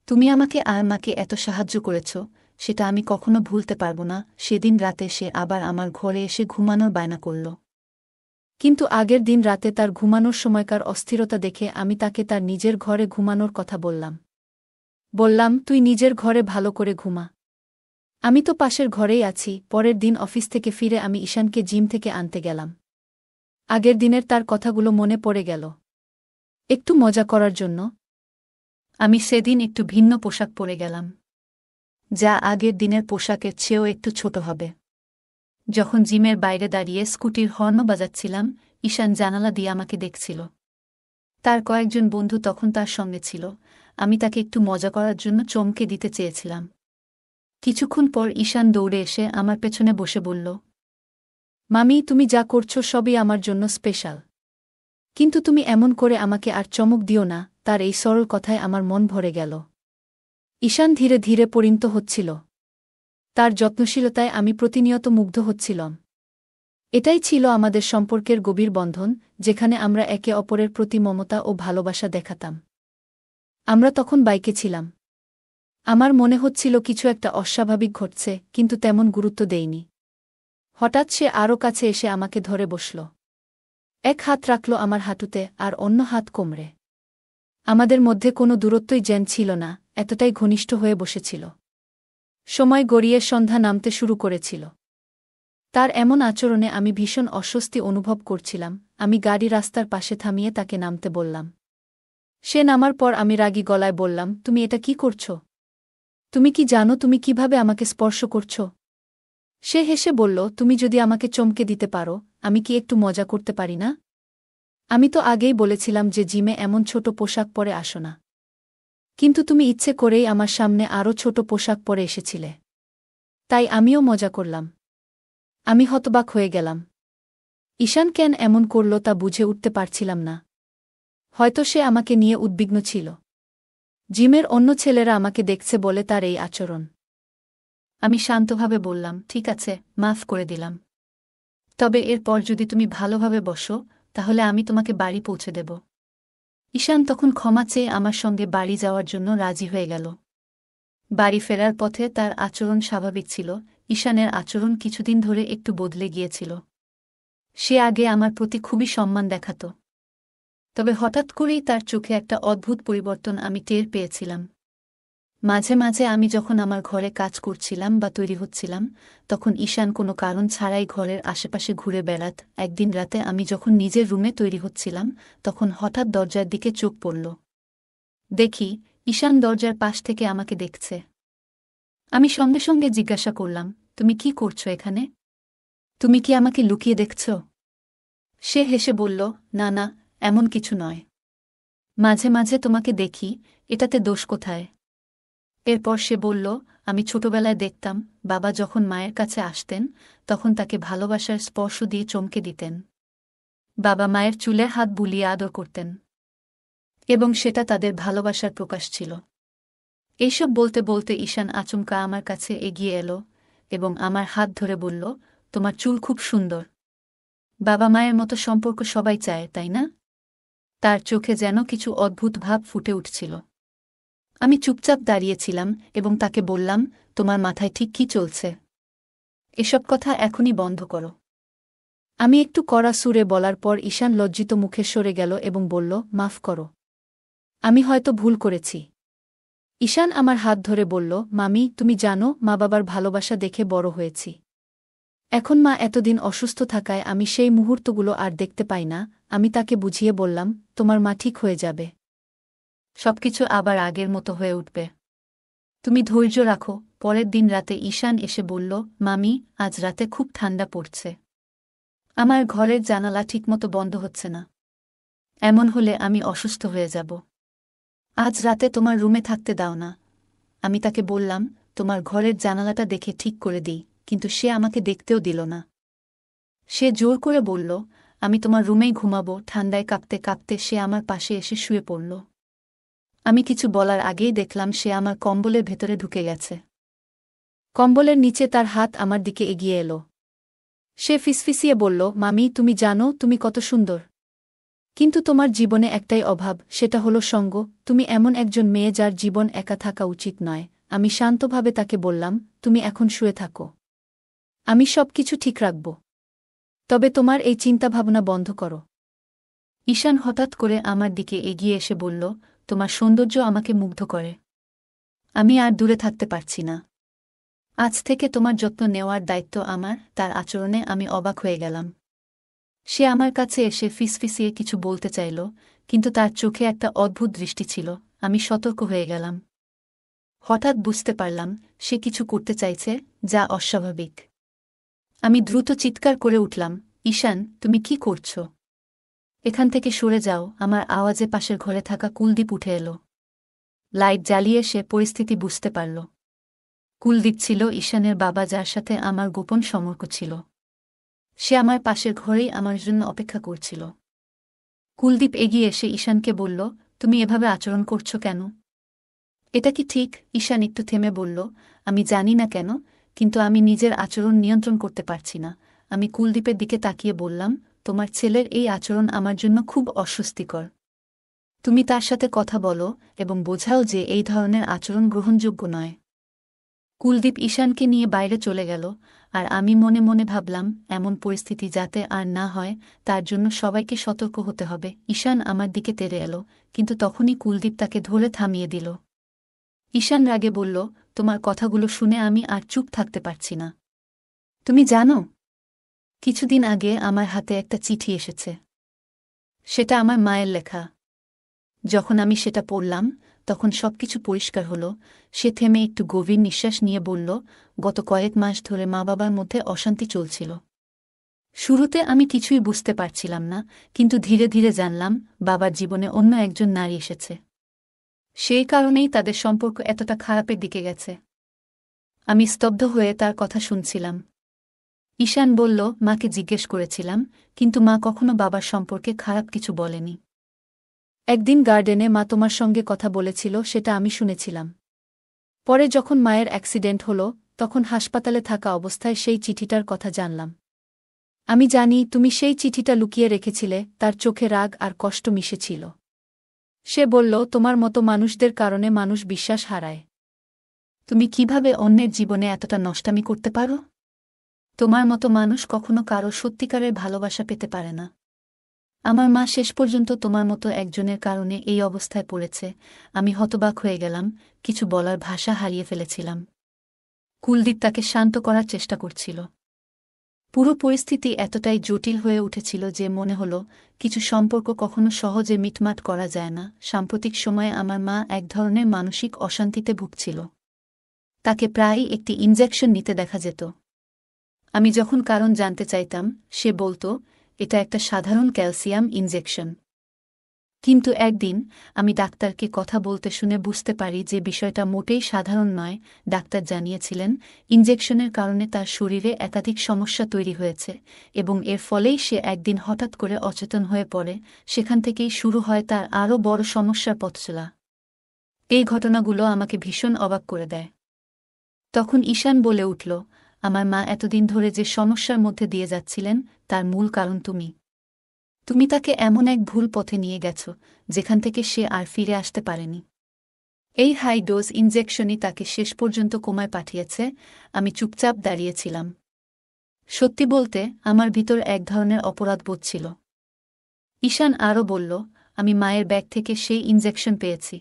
তুমি আমাকে আর মাকে এত সাহায্য করেছ, সেটা আমি কখনো ভুলতে পারব না। সেদিন রাতে সে আবার আমার ঘরে এসে ঘুমানোর বায়না করল। কিন্তু আগের দিন রাতে তার ঘুমানোর সময়কার অস্থিরতা দেখে আমি তাকে তার নিজের ঘরে ঘুমানোর কথা বললাম। বললাম, তুই নিজের ঘরে ভালো করে ঘুমা। আমি তো পাশের ঘরেই আছি। পরের দিন অফিস থেকে ফিরে আমি ঈশানকে জিম থেকে আনতে গেলাম। আগের দিনের তার কথাগুলো মনে পড়ে গেল। একটু মজা করার জন্য আমি সেদিন একটু ভিন্ন পোশাক পরে গেলাম। যা আগের দিনের পোশাকের চেয়েও একটু ছোট হবে। যখন জিমের বাইরে দাঁড়িয়ে স্কুটির হর্ন বাজাচ্ছিলাম, ঈশান জানালা দিয়ে আমাকে দেখছিল। তার কয়েকজন বন্ধু তখন তার সঙ্গে ছিল। আমি তাকে একটু মজা করার জন্য চমকে দিতে চেয়েছিলাম। কিছুক্ষণ পর ঈশান দৌড়ে এসে আমার পেছনে বসে বলল, মামি, তুমি যা করছো সবই আমার জন্য স্পেশাল। কিন্তু তুমি এমন করে আমাকে আর চমক দিও না। তার এই সরল কথায় আমার মন ভরে গেল। ঈশান ধীরে ধীরে পরিণত হচ্ছিল। তার যত্নশীলতায় আমি প্রতিনিয়ত মুগ্ধ হচ্ছিলাম। এটাই ছিল আমাদের সম্পর্কের গভীর বন্ধন, যেখানে আমরা একে অপরের প্রতি মমতা ও ভালোবাসা দেখাতাম। আমরা তখন বাইকে ছিলাম। আমার মনে হচ্ছিল কিছু একটা অস্বাভাবিক ঘটছে, কিন্তু তেমন গুরুত্ব দেইনি। হঠাৎ সে আরও কাছে এসে আমাকে ধরে বসল। এক হাত রাখল আমার হাঁটুতে আর অন্য হাত কোমরে। আমাদের মধ্যে কোনো দূরত্বই যেন ছিল না, এতটাই ঘনিষ্ঠ হয়ে বসেছিল। সময় গড়িয়ে সন্ধ্যা নামতে শুরু করেছিল। তার এমন আচরণে আমি ভীষণ অস্বস্তি অনুভব করছিলাম। আমি গাড়ি রাস্তার পাশে থামিয়ে তাকে নামতে বললাম। সে নামার পর আমি রাগী গলায় বললাম, তুমি এটা কি করছো? তুমি কি জানো তুমি কিভাবে আমাকে স্পর্শ করছো? সে হেসে বলল, তুমি যদি আমাকে চমকে দিতে পারো, আমি কি একটু মজা করতে পারি না? আমি তো আগেই বলেছিলাম যে জিমে এমন ছোট পোশাক পরে আসো না। কিন্তু তুমি ইচ্ছে করেই আমার সামনে আরও ছোট পোশাক পরে এসেছিলে। তাই আমিও মজা করলাম। আমি হতবাক হয়ে গেলাম। ঈশান কেন এমন করল তা বুঝে উঠতে পারছিলাম না। হয়তো সে আমাকে নিয়ে উদ্বিগ্ন ছিল। জিমের অন্য ছেলেরা আমাকে দেখছে বলে তার এই আচরণ। আমি শান্তভাবে বললাম, ঠিক আছে, মাফ করে দিলাম। তবে এরপর যদি তুমি ভালোভাবে বসো, তাহলে আমি তোমাকে বাড়ি পৌঁছে দেব। ঈশান তখন ক্ষমা চেয়ে আমার সঙ্গে বাড়ি যাওয়ার জন্য রাজি হয়ে গেল। বাড়ি ফেরার পথে তার আচরণ স্বাভাবিক ছিল। ঈশানের আচরণ কিছুদিন ধরে একটু বদলে গিয়েছিল। সে আগে আমার প্রতি খুবই সম্মান দেখাত। তবে হঠাৎ করেই তার চোখে একটা অদ্ভুত পরিবর্তন আমি টের পেয়েছিলাম। মাঝে মাঝে আমি যখন আমার ঘরে কাজ করছিলাম বা তৈরি হচ্ছিলাম, তখন ঈশান কোনো কারণ ছাড়াই ঘরের আশেপাশে ঘুরে বেড়াত। একদিন রাতে আমি যখন নিজের রুমে তৈরি হচ্ছিলাম, তখন হঠাৎ দরজার দিকে চোখ পড়ল। দেখি, ঈশান দরজার পাশ থেকে আমাকে দেখছে। আমি সঙ্গে সঙ্গে জিজ্ঞাসা করলাম, তুমি কি করছো এখানে? তুমি কি আমাকে লুকিয়ে দেখছ? সে হেসে বলল, না না, এমন কিছু নয়। মাঝে মাঝে তোমাকে দেখি, এটাতে দোষ কোথায়? এরপর সে বলল, আমি ছোটবেলায় দেখতাম বাবা যখন মায়ের কাছে আসতেন, তখন তাকে ভালোবাসার স্পর্শ দিয়ে চমকে দিতেন। বাবা মায়ের চুলে হাত বুলিয়ে আদর করতেন, এবং সেটা তাদের ভালোবাসার প্রকাশ ছিল। এইসব বলতে বলতে ঈশান আচমকা আমার কাছে এগিয়ে এলো এবং আমার হাত ধরে বলল, তোমার চুল খুব সুন্দর। বাবা মায়ের মতো সম্পর্ক সবাই চায়, তাই না? তার চোখে যেন কিছু অদ্ভুত ভাব ফুটে উঠছিল। আমি চুপচাপ দাঁড়িয়েছিলাম এবং তাকে বললাম, তোমার মাথায় ঠিক কি চলছে? এসব কথা এখনই বন্ধ করো। আমি একটু কড়া সুরে বলার পর ঈশান লজ্জিত মুখে সরে গেল এবং বলল, মাফ করো। আমি হয়তো ভুল করেছি। ঈশান আমার হাত ধরে বলল, মামি, তুমি জানো, মা বাবার ভালোবাসা দেখে বড় হয়েছি। এখন মা এতদিন অসুস্থ থাকায় আমি সেই মুহূর্তগুলো আর দেখতে পাই না। আমি তাকে বুঝিয়ে বললাম, তোমার মা ঠিক হয়ে যাবে। সবকিছু আবার আগের মতো হয়ে উঠবে। তুমি ধৈর্য রাখো। পরের দিন রাতে ঈশান এসে বলল, মামি, আজ রাতে খুব ঠান্ডা পড়ছে। আমার ঘরের জানালা ঠিকমতো বন্ধ হচ্ছে না। এমন হলে আমি অসুস্থ হয়ে যাব। আজ রাতে তোমার রুমে থাকতে দাও না। আমি তাকে বললাম, তোমার ঘরের জানালাটা দেখে ঠিক করে দিই, কিন্তু সে আমাকে দেখতেও দিল না। সে জোর করে বলল, আমি তোমার রুমেই ঘুমাবো। ঠান্ডায় কাঁপতে কাঁপতে সে আমার পাশে এসে শুয়ে পড়ল। আমি কিছু বলার আগেই দেখলাম সে আমার কম্বলের ভেতরে ঢুকে গেছে। কম্বলের নিচে তার হাত আমার দিকে এগিয়ে এলো। সে ফিসফিসিয়ে বলল, মামি, তুমি জানো তুমি কত সুন্দর। কিন্তু তোমার জীবনে একটাই অভাব, সেটা হলো সঙ্গ। তুমি এমন একজন মেয়ে যার জীবন একা থাকা উচিত নয়। আমি শান্তভাবে তাকে বললাম, তুমি এখন শুয়ে থাকো। আমি সবকিছু ঠিক রাখব। তবে তোমার এই চিন্তাভাবনা বন্ধ করো। ঈশান হঠাৎ করে আমার দিকে এগিয়ে এসে বলল, তোমার সৌন্দর্য আমাকে মুগ্ধ করে। আমি আর দূরে থাকতে পারছি না। আজ থেকে তোমার যত্ন নেওয়ার দায়িত্ব আমার। তার আচরণে আমি অবাক হয়ে গেলাম। সে আমার কাছে এসে ফিসফিসিয়ে কিছু বলতে চাইল, কিন্তু তার চোখে একটা অদ্ভুত দৃষ্টি ছিল। আমি সতর্ক হয়ে গেলাম। হঠাৎ বুঝতে পারলাম সে কিছু করতে চাইছে যা অস্বাভাবিক। আমি দ্রুত চিৎকার করে উঠলাম, ঈশান, তুমি কি করছ? এখান থেকে সরে যাও। আমার আওয়াজে পাশের ঘরে থাকা কুলদীপ উঠে এলো। লাইট জ্বালিয়ে সে পরিস্থিতি বুঝতে পারল। কুলদীপ ছিল ঈশানের বাবা, যার সাথে আমার গোপন সম্পর্ক ছিল। সে আমার পাশের ঘরেই আমার জন্য অপেক্ষা করছিল। কুলদীপ এগিয়ে এসে ঈশানকে বলল, তুমি এভাবে আচরণ করছো কেন? এটা কি ঠিক? ঈশান একটু থেমে বলল, আমি জানি না কেন, কিন্তু আমি নিজের আচরণ নিয়ন্ত্রণ করতে পারছি না। আমি কুলদীপের দিকে তাকিয়ে বললাম, তোমার ছেলের এই আচরণ আমার জন্য খুব অস্বস্তিকর। তুমি তার সাথে কথা বলো এবং বোঝাও যে এই ধরনের আচরণ গ্রহণযোগ্য নয়। কুলদীপ ঈশানকে নিয়ে বাইরে চলে গেল, আর আমি মনে মনে ভাবলাম, এমন পরিস্থিতি যাতে আর না হয় তার জন্য সবাইকে সতর্ক হতে হবে। ঈশান আমার দিকে তেড়ে এলো, কিন্তু তখনই কুলদীপ তাকে ধরে থামিয়ে দিল। ঈশান রাগে বলল, তোমার কথাগুলো শুনে আমি আর চুপ থাকতে পারছি না। তুমি জানো, কিছুদিন আগে আমার হাতে একটা চিঠি এসেছে। সেটা আমার মায়ের লেখা। যখন আমি সেটা পড়লাম তখন সবকিছু পরিষ্কার হলো। সে থেমে একটু গভীর নিঃশ্বাস নিয়ে বলল, গত কয়েক মাস ধরে মা বাবার মধ্যে অশান্তি চলছিল। শুরুতে আমি কিছুই বুঝতে পারছিলাম না, কিন্তু ধীরে ধীরে জানলাম বাবার জীবনে অন্য একজন নারী এসেছে। সেই কারণেই তাদের সম্পর্ক এতটা খারাপের দিকে গেছে। আমি স্তব্ধ হয়ে তার কথা শুনছিলাম। ঈশান বলল, মাকে জিজ্ঞেস করেছিলাম, কিন্তু মা কখনো বাবার সম্পর্কে খারাপ কিছু বলেনি। একদিন গার্ডেনে মা তোমার সঙ্গে কথা বলেছিল, সেটা আমি শুনেছিলাম। পরে যখন মায়ের অ্যাক্সিডেন্ট হলো, তখন হাসপাতালে থাকা অবস্থায় সেই চিঠিটার কথা জানলাম। আমি জানি তুমি সেই চিঠিটা লুকিয়ে রেখেছিলে। তার চোখে রাগ আর কষ্ট মিশেছিল। সে বলল, তোমার মতো মানুষদের কারণে মানুষ বিশ্বাস হারায়। তুমি কিভাবে অন্যের জীবনে এতটা নষ্টামি করতে পারো? তোমার মতো মানুষ কখনো কারো সত্যিকারের ভালোবাসা পেতে পারে না। আমার মা শেষ পর্যন্ত তোমার মতো একজনের কারণে এই অবস্থায় পড়েছে। আমি হতবাক হয়ে গেলাম, কিছু বলার ভাষা হারিয়ে ফেলেছিলাম। কুলদীপ তাকে শান্ত করার চেষ্টা করছিল। পুরো পরিস্থিতি এতটাই জটিল হয়ে উঠেছিল যে মনে হলো কিছু সম্পর্ক কখনো সহজে মিটমাট করা যায় না। সাম্প্রতিক সময়ে আমার মা এক ধরনের মানসিক অশান্তিতে ভুগছিল। তাকে প্রায়ই একটি ইনজেকশন নিতে দেখা যেত। আমি যখন কারণ জানতে চাইতাম, সে বলতো, এটা একটা সাধারণ ক্যালসিয়াম ইনজেকশন। কিন্তু একদিন আমি ডাক্তারকে কথা বলতে শুনে বুঝতে পারি যে বিষয়টা মোটেই সাধারণ নয়। ডাক্তার জানিয়েছিলেন, ইনজেকশনের কারণে তার শরীরে একাধিক সমস্যা তৈরি হয়েছে এবং এর ফলেই সে একদিন হঠাৎ করে অচেতন হয়ে পড়ে। সেখান থেকেই শুরু হয় তার আরও বড় সমস্যার পথচলা। এই ঘটনাগুলো আমাকে ভীষণ অবাক করে দেয়। তখন ঈশান বলে উঠল, আমার মা এতদিন ধরে যে সমস্যার মধ্যে দিয়ে যাচ্ছিলেন তার মূল কারণ তুমি। তুমি তাকে এমন এক ভুল পথে নিয়ে গেছ যেখান থেকে সে আর ফিরে আসতে পারেনি। এই হাই ডোজ ইনজেকশনই তাকে শেষ পর্যন্ত কোমায় পাঠিয়েছে। আমি চুপচাপ দাঁড়িয়েছিলাম। সত্যি বলতে আমার ভিতর এক ধরনের অপরাধবোধ ছিল। ঈশান আরও বলল, আমি মায়ের ব্যাগ থেকে সেই ইনজেকশন পেয়েছি।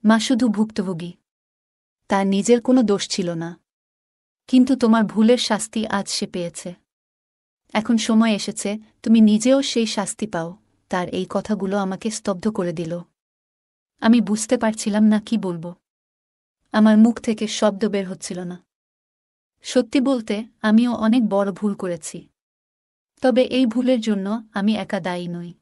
মা শুধু ভুক্তভোগী। তার নিজের কোনো দোষ ছিল না। কিন্তু তোমার ভুলের শাস্তি আজ সে পেয়েছে। এখন সময় এসেছে তুমি নিজেও সেই শাস্তি পাও। তার এই কথাগুলো আমাকে স্তব্ধ করে দিল। আমি বুঝতে পারছিলাম না কি বলবো। আমার মুখ থেকে শব্দ বের হচ্ছিল না। সত্যি বলতে আমিও অনেক বড় ভুল করেছি। তবে এই ভুলের জন্য আমি একা দায়ী নই।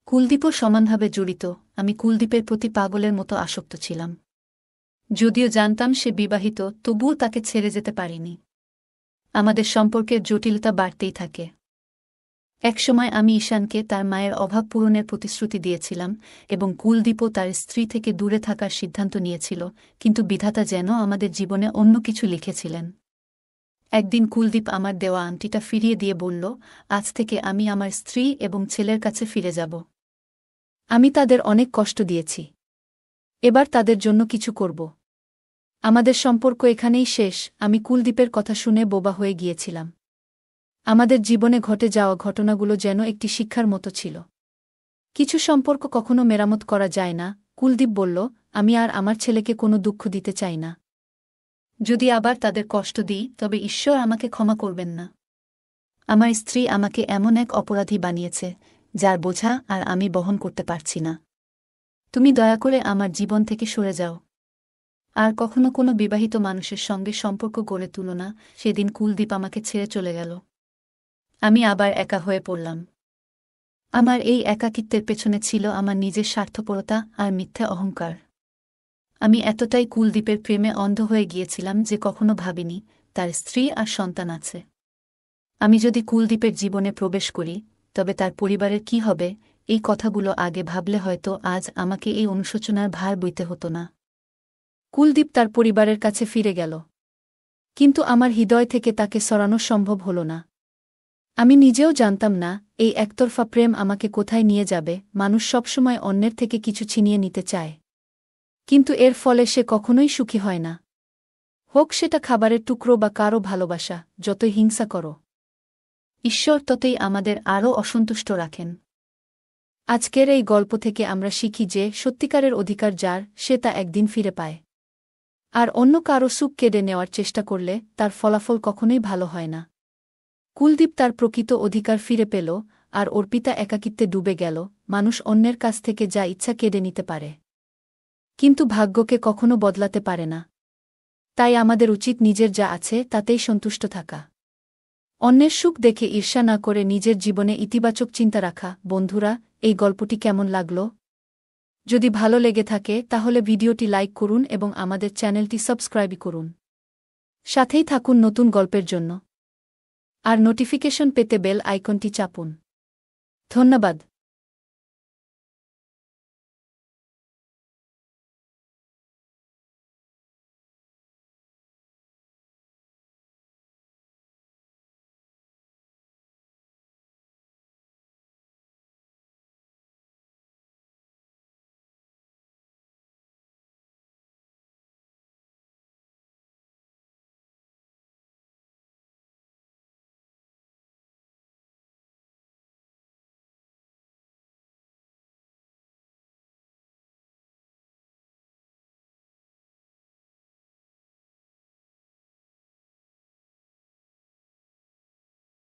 কুলদীপও সমানভাবে জড়িত। আমি কুলদীপের প্রতি পাগলের মতো আসক্ত ছিলাম। যদিও জানতাম সে বিবাহিত, তবুও তাকে ছেড়ে যেতে পারিনি। আমাদের সম্পর্কের জটিলতা বাড়তেই থাকে। একসময় আমি ঈশানকে তার মায়ের অভাব পূরণের প্রতিশ্রুতি দিয়েছিলাম এবং কুলদীপও তার স্ত্রী থেকে দূরে থাকার সিদ্ধান্ত নিয়েছিল, কিন্তু বিধাতা যেন আমাদের জীবনে অন্য কিছু লিখেছিলেন। একদিন কুলদীপ আমার দেওয়া আংটিটা ফিরিয়ে দিয়ে বলল, আজ থেকে আমি আমার স্ত্রী এবং ছেলের কাছে ফিরে যাব। আমি তাদের অনেক কষ্ট দিয়েছি। এবার তাদের জন্য কিছু করব। আমাদের সম্পর্ক এখানেই শেষ। আমি কুলদীপের কথা শুনে বোবা হয়ে গিয়েছিলাম। আমাদের জীবনে ঘটে যাওয়া ঘটনাগুলো যেন একটি শিক্ষার মতো ছিল। কিছু সম্পর্ক কখনো মেরামত করা যায় না। কুলদীপ বলল, আমি আর আমার ছেলেকে কোনো দুঃখ দিতে চাই না। যদি আবার তাদের কষ্ট দিই তবে ঈশ্বর আমাকে ক্ষমা করবেন না। আমার স্ত্রী আমাকে এমন এক অপরাধী বানিয়েছে যার বোঝা আর আমি বহন করতে পারছি না। তুমি দয়া করে আমার জীবন থেকে সরে যাও। আর কখনো কোনো বিবাহিত মানুষের সঙ্গে সম্পর্ক গড়ে তুল না। সেদিন কুলদীপ আমাকে ছেড়ে চলে গেল। আমি আবার একা হয়ে পড়লাম। আমার এই একাকিত্বের পেছনে ছিল আমার নিজের স্বার্থপরতা আর মিথ্যা অহংকার। আমি এতটাই কুলদীপের প্রেমে অন্ধ হয়ে গিয়েছিলাম যে কখনো ভাবিনি তার স্ত্রী আর সন্তান আছে। আমি যদি কুলদীপের জীবনে প্রবেশ করি তবে তার পরিবারের কি হবে, এই কথাগুলো আগে ভাবলে হয়তো আজ আমাকে এই অনুশোচনার ভার বইতে হতো না। কুলদীপ তার পরিবারের কাছে ফিরে গেল, কিন্তু আমার হৃদয় থেকে তাকে সরানো সম্ভব হল না। আমি নিজেও জানতাম না এই একতরফা প্রেম আমাকে কোথায় নিয়ে যাবে। মানুষ সবসময় অন্যের থেকে কিছু ছিনিয়ে নিতে চায়, কিন্তু এর ফলে সে কখনোই সুখী হয় না। হোক সেটা খাবারের টুকরো বা কারও ভালোবাসা, যতই হিংসা করো, ঈশ্বর ততই আমাদের আরও অসন্তুষ্ট রাখেন। আজকের এই গল্প থেকে আমরা শিখি যে সত্যিকারের অধিকার যার, সে তা একদিন ফিরে পায়। আর অন্য কারও সুখ কেড়ে নেওয়ার চেষ্টা করলে তার ফলাফল কখনোই ভালো হয় না। কুলদীপ তার প্রকৃত অধিকার ফিরে পেল, আর অর্পিতা একাকিত্বে ডুবে গেল। মানুষ অন্যের কাছ থেকে যা ইচ্ছা কেড়ে নিতে পারে, কিন্তু ভাগ্যকে কখনো বদলাতে পারে না। তাই আমাদের উচিত নিজের যা আছে তাতেই সন্তুষ্ট থাকা। অন্যের সুখ দেখে ঈর্ষা না করে নিজের জীবনে ইতিবাচক চিন্তা রাখা। বন্ধুরা, এই গল্পটি কেমন লাগল? যদি ভালো লেগে থাকে তাহলে ভিডিওটি লাইক করুন এবং আমাদের চ্যানেলটি সাবস্ক্রাইব করুন। সাথেই থাকুন নতুন গল্পের জন্য। আর নোটিফিকেশন পেতে বেল আইকনটি চাপুন। ধন্যবাদ।